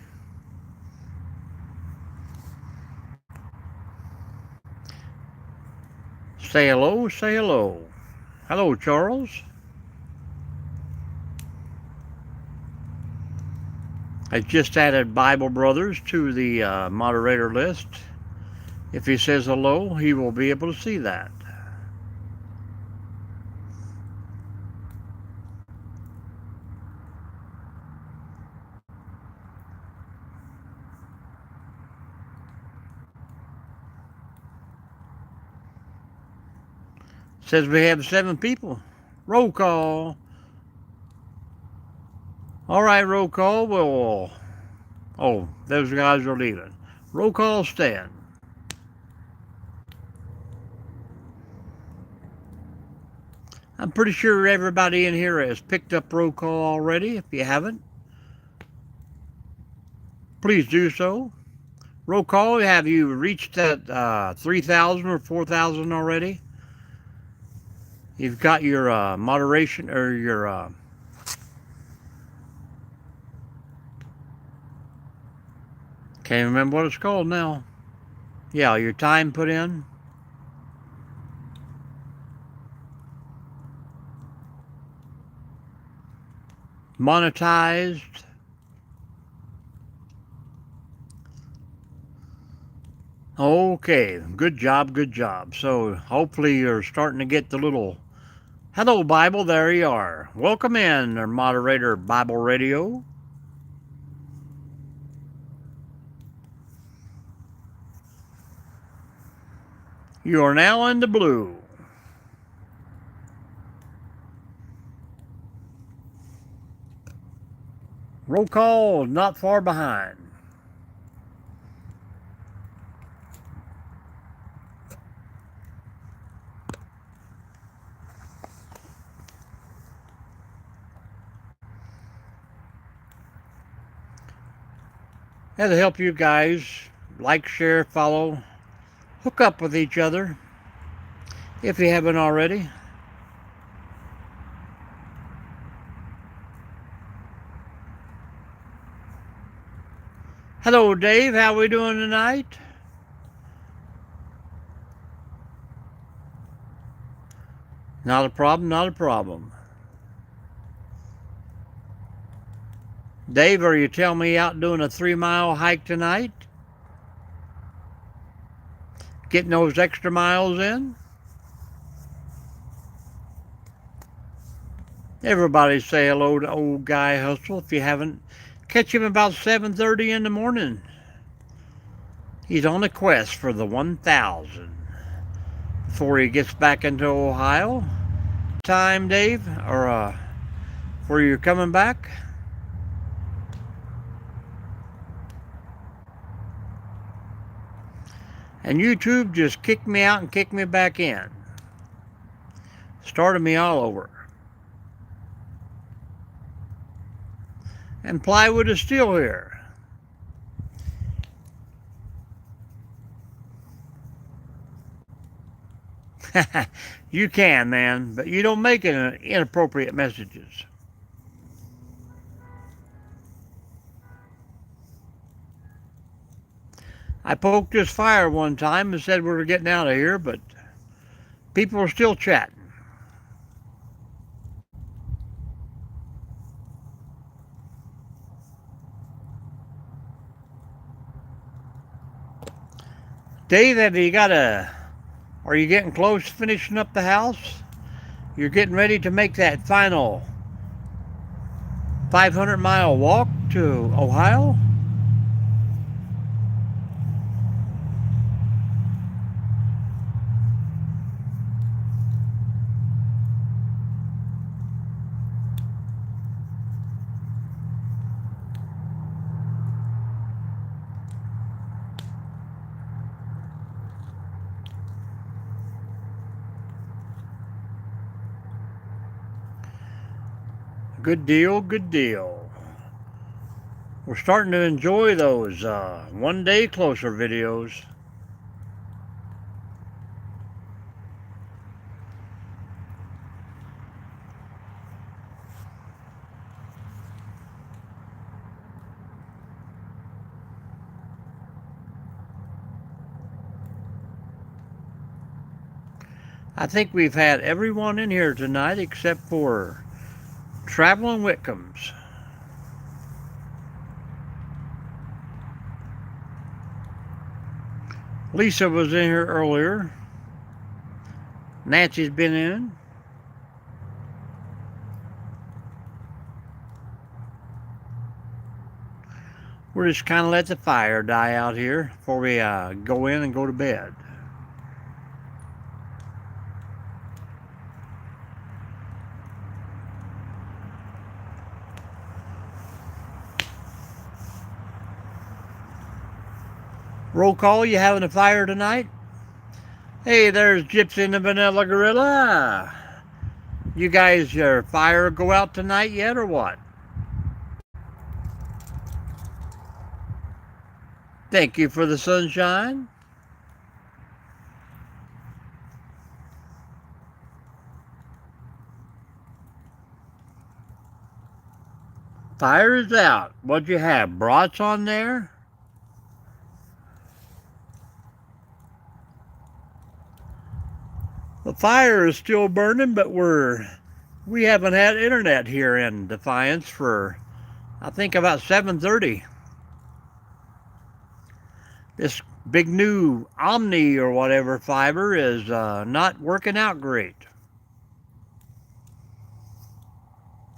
Speaker 1: Say hello, say hello. Hello, Charles. I just added Bible brothers to the moderator list. If he says hello, he will be able to see that. Says we have 7 people. Roll call. All right, roll call. Well, oh, those guys are leaving. Roll call, stand. I'm pretty sure everybody in here has picked up roll call already. If you haven't, please do so. Roll call, have you reached that 3,000 or 4,000 already? You've got your moderation or your can't remember what it's called now. Yeah, your time put in. Monetized. Okay, good job, good job. So hopefully you're starting to get the little hello Bible, there you are. Welcome in, our moderator Bible Radio. You are now in the blue. Roll call not far behind. That'll help you guys like, share, follow, hook up with each other if you haven't already. Hello, Dave. How we doing tonight? Not a problem, not a problem. Dave, are you telling me out doing a 3-mile hike tonight? Getting those extra miles in? Everybody say hello to old guy Hustle if you haven't. Catch him about 7:30 in the morning. He's on a quest for the 1,000 before he gets back into Ohio. Time, Dave, or before you're coming back? And YouTube just kicked me out and kicked me back in. Started me all over. And plywood is still here. You can, man, but you don't make inappropriate messages. I poked this fire one time and said we were getting out of here, but people are still chatting. Dave, are you getting close to finishing up the house? You're getting ready to make that final 500-mile walk to Ohio? Good deal, good deal. We're starting to enjoy those one day closer videos. I think we've had everyone in here tonight except for Traveling Whitcombs. Lisa was in here earlier. Nancy's been in. We're just kind of let the fire die out here before we go in and go to bed. Roll call, you having a fire tonight? Hey, there's Gypsy and the Vanilla Gorilla. You guys, your fire go out tonight yet or what? Thank you for the sunshine. Fire is out. What'd you have? Brats on there? The fire is still burning, but we haven't had internet here in Defiance for, I think, about 7:30. This big new Omni or whatever fiber is not working out great.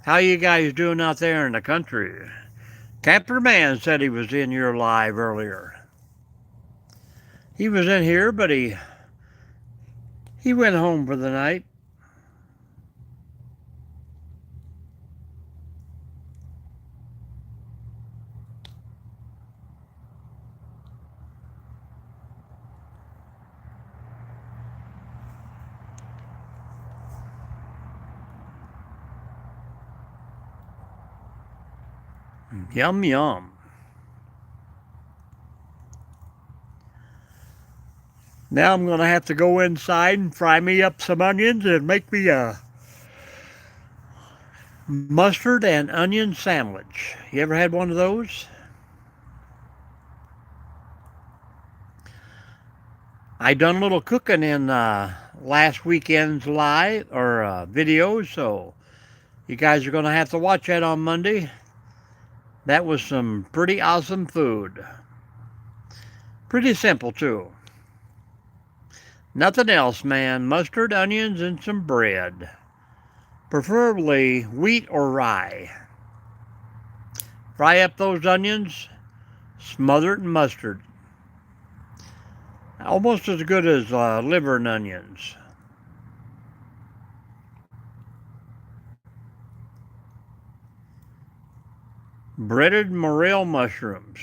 Speaker 1: How you guys doing out there in the country? Camper Man said he was in your live earlier. He was in here, but he went home for the night. Yum, yum. Now I'm going to have to go inside and fry me up some onions and make me a mustard and onion sandwich. You ever had one of those? I done a little cooking in last weekend's live or video, so you guys are going to have to watch that on Monday. That was some pretty awesome food. Pretty simple too. Nothing else, man. Mustard, onions, and some bread. Preferably wheat or rye. Fry up those onions, smother it in mustard. Almost as good as liver and onions. Breaded morel mushrooms.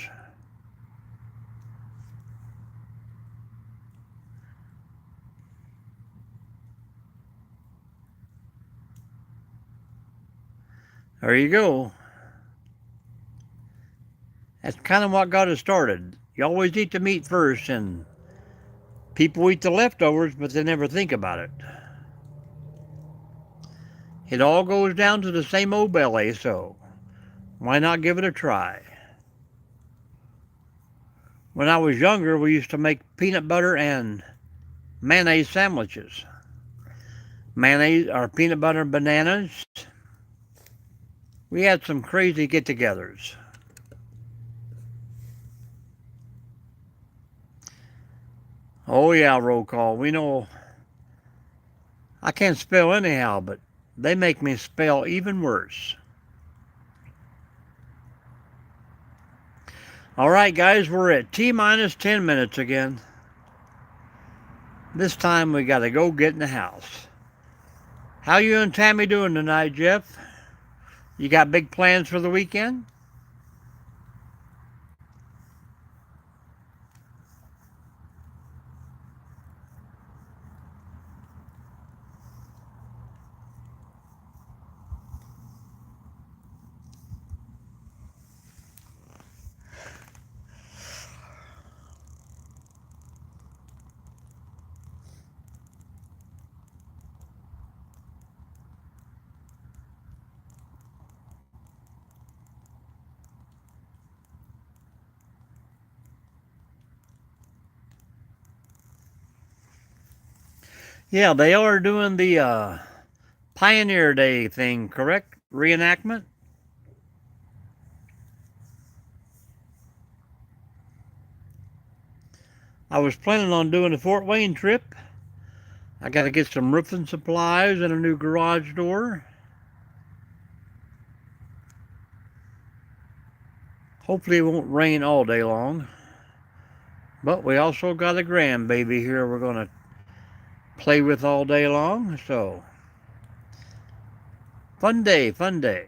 Speaker 1: There you go. That's kind of what got us started. You always eat the meat first, and people eat the leftovers, but they never think about it. It all goes down to the same old belly, so why not give it a try? When I was younger, we used to make peanut butter and mayonnaise sandwiches. Mayonnaise or peanut butter and bananas. We had some crazy Oh yeah, roll call. We know I can't spell anyhow, but they make me spell even worse. All right, guys, we're at T minus 10 minutes again. This time we got to go get in the house. How you and Tammy doing tonight, Jeff? You got big plans for the weekend? Yeah, they are doing the Pioneer Day thing, correct? Reenactment? I was planning on doing a Fort Wayne trip. I got to get some roofing supplies and a new garage door. Hopefully it won't rain all day long. But we also got a grandbaby here we're going to play with all day long. So, fun day, fun day.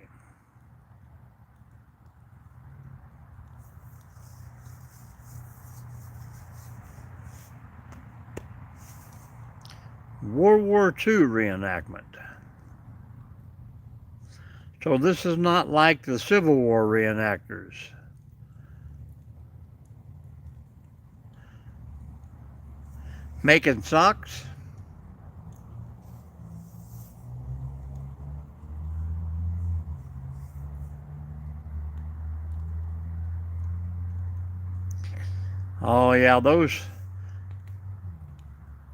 Speaker 1: World War II reenactment. So this is not like the Civil War reenactors. Making socks. Oh yeah, those.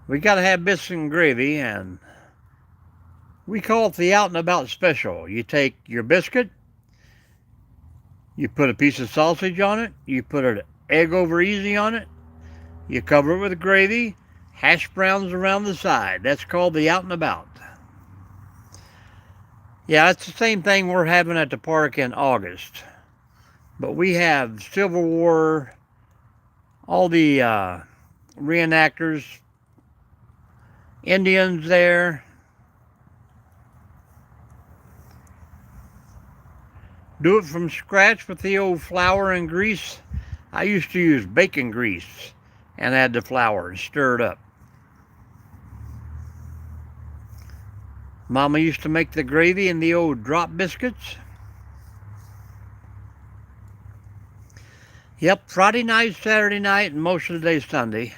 Speaker 1: We got to have biscuit and gravy, and we call it the Out and About special. You take your biscuit, you put a piece of sausage on it, you put an egg over easy on it, you cover it with gravy, hash browns around the side. That's called the Out and About. Yeah, it's the same thing we're having at the park in August. But we have Civil War, all the reenactors, Indians there. Do it from scratch with the old flour and grease. I used to use bacon grease and add the flour and stir it up. Mama used to make the gravy in the old drop biscuits. Yep, Friday night, Saturday night, and most of the day Sunday.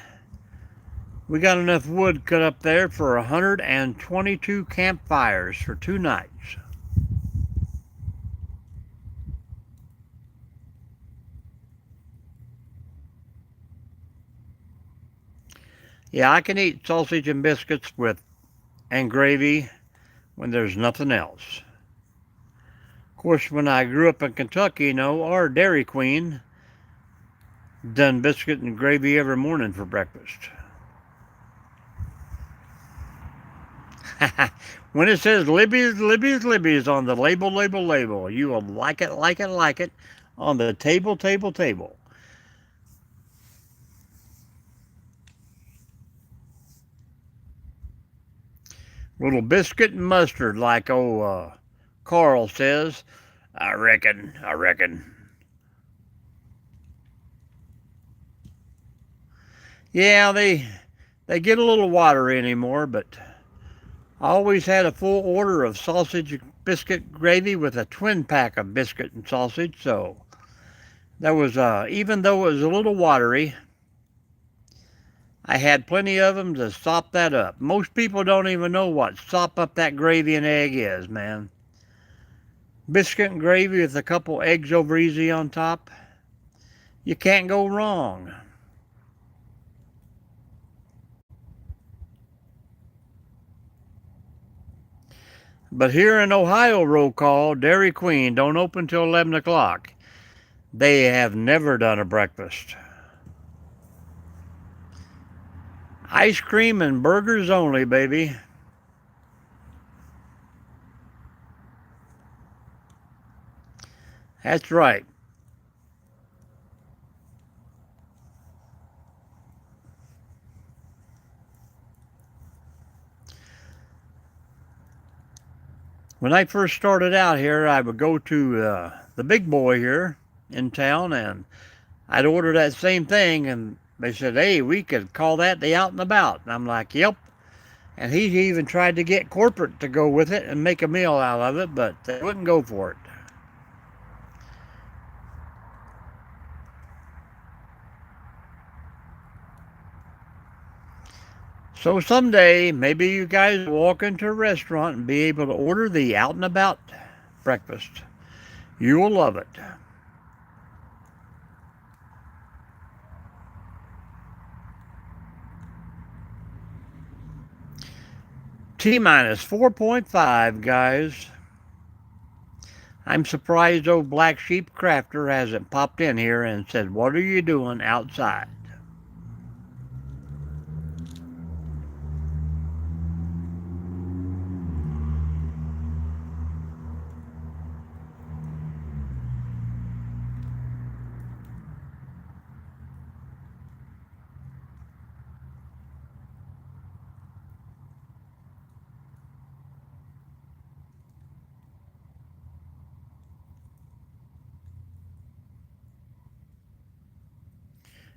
Speaker 1: We got enough wood cut up there for 122 campfires for 2 nights. Yeah, I can eat sausage and biscuits and gravy when there's nothing else. Of course, when I grew up in Kentucky, our Dairy Queen done biscuit and gravy every morning for breakfast. When it says Libby's, Libby's, Libby's on the label, you will like it on the table. Little biscuit and mustard, like Carl says. I reckon. Yeah, they get a little watery anymore, but I always had a full order of sausage biscuit gravy with a twin pack of biscuit and sausage, so that was, even though it was a little watery, I had plenty of them to sop that up. Most people don't even know what sop up that gravy and egg is, man. Biscuit and gravy with a couple eggs over easy on top. You can't go wrong. But here in Ohio, roll call, Dairy Queen don't open till 11 o'clock. They have never done a breakfast. Ice cream and burgers only, baby. That's right. When I first started out here, I would go to the big boy here in town, and I'd order that same thing, and they said, hey, we could call that the Out and About. And I'm like, yep. And he even tried to get corporate to go with it and make a meal out of it, but they wouldn't go for it. So someday, maybe you guys will walk into a restaurant and be able to order the Out and About breakfast. You will love it. T-minus 4.5, guys. I'm surprised old Black Sheep Crafter hasn't popped in here and said, what are you doing outside?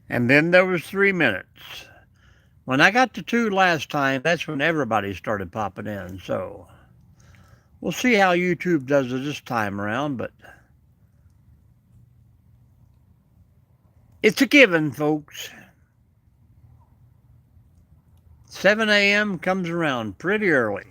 Speaker 1: And then there was 3 minutes. When I got to 2 last time, that's when everybody started popping in. So we'll see how YouTube does it this time around, but it's a given, folks. 7 a.m. comes around pretty early.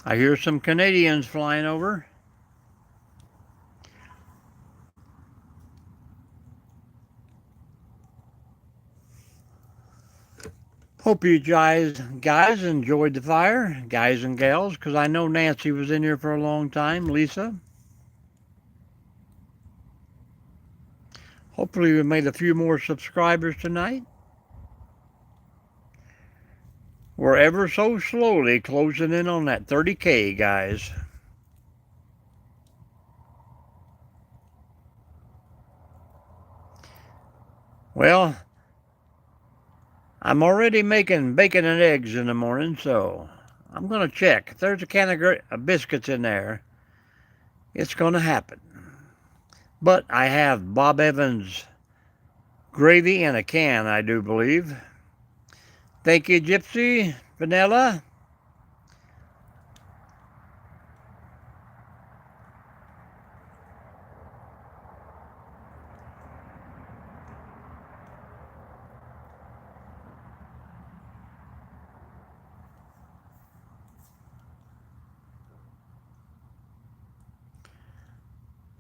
Speaker 1: I hear some Canadians flying over. Hope you guys enjoyed the fire, guys and gals, because I know Nancy was in here for a long time, Lisa. Hopefully we made a few more subscribers tonight. We're ever so slowly closing in on that 30K, guys. Well, I'm already making bacon and eggs in the morning, so I'm going to check. If there's a can of biscuits in there, it's going to happen. But I have Bob Evans gravy in a can, I do believe. Thank you, Gypsy, Vanilla.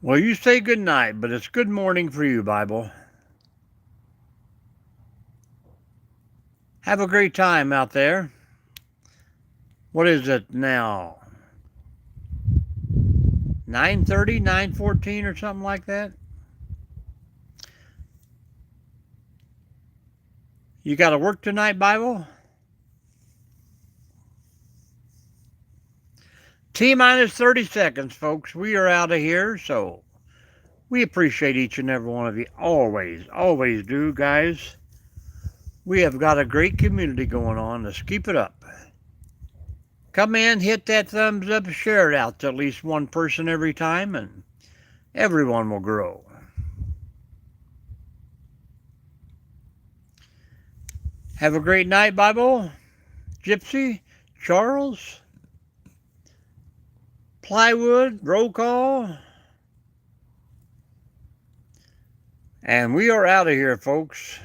Speaker 1: Well, you say good night, but it's good morning for you, Bible. Have a great time out there. What is it now? 9:30, 9:14 or something like that? You got to work tonight, Bible? T-minus 30 seconds, folks. We are out of here, so we appreciate each and every one of you. Always, always do, guys. We have got a great community going on. Let's keep it up. Come in, hit that thumbs up, share it out to at least one person every time, and everyone will grow. Have a great night, Bible, Gypsy, Charles, Plywood, Roll Call. And we are out of here, folks.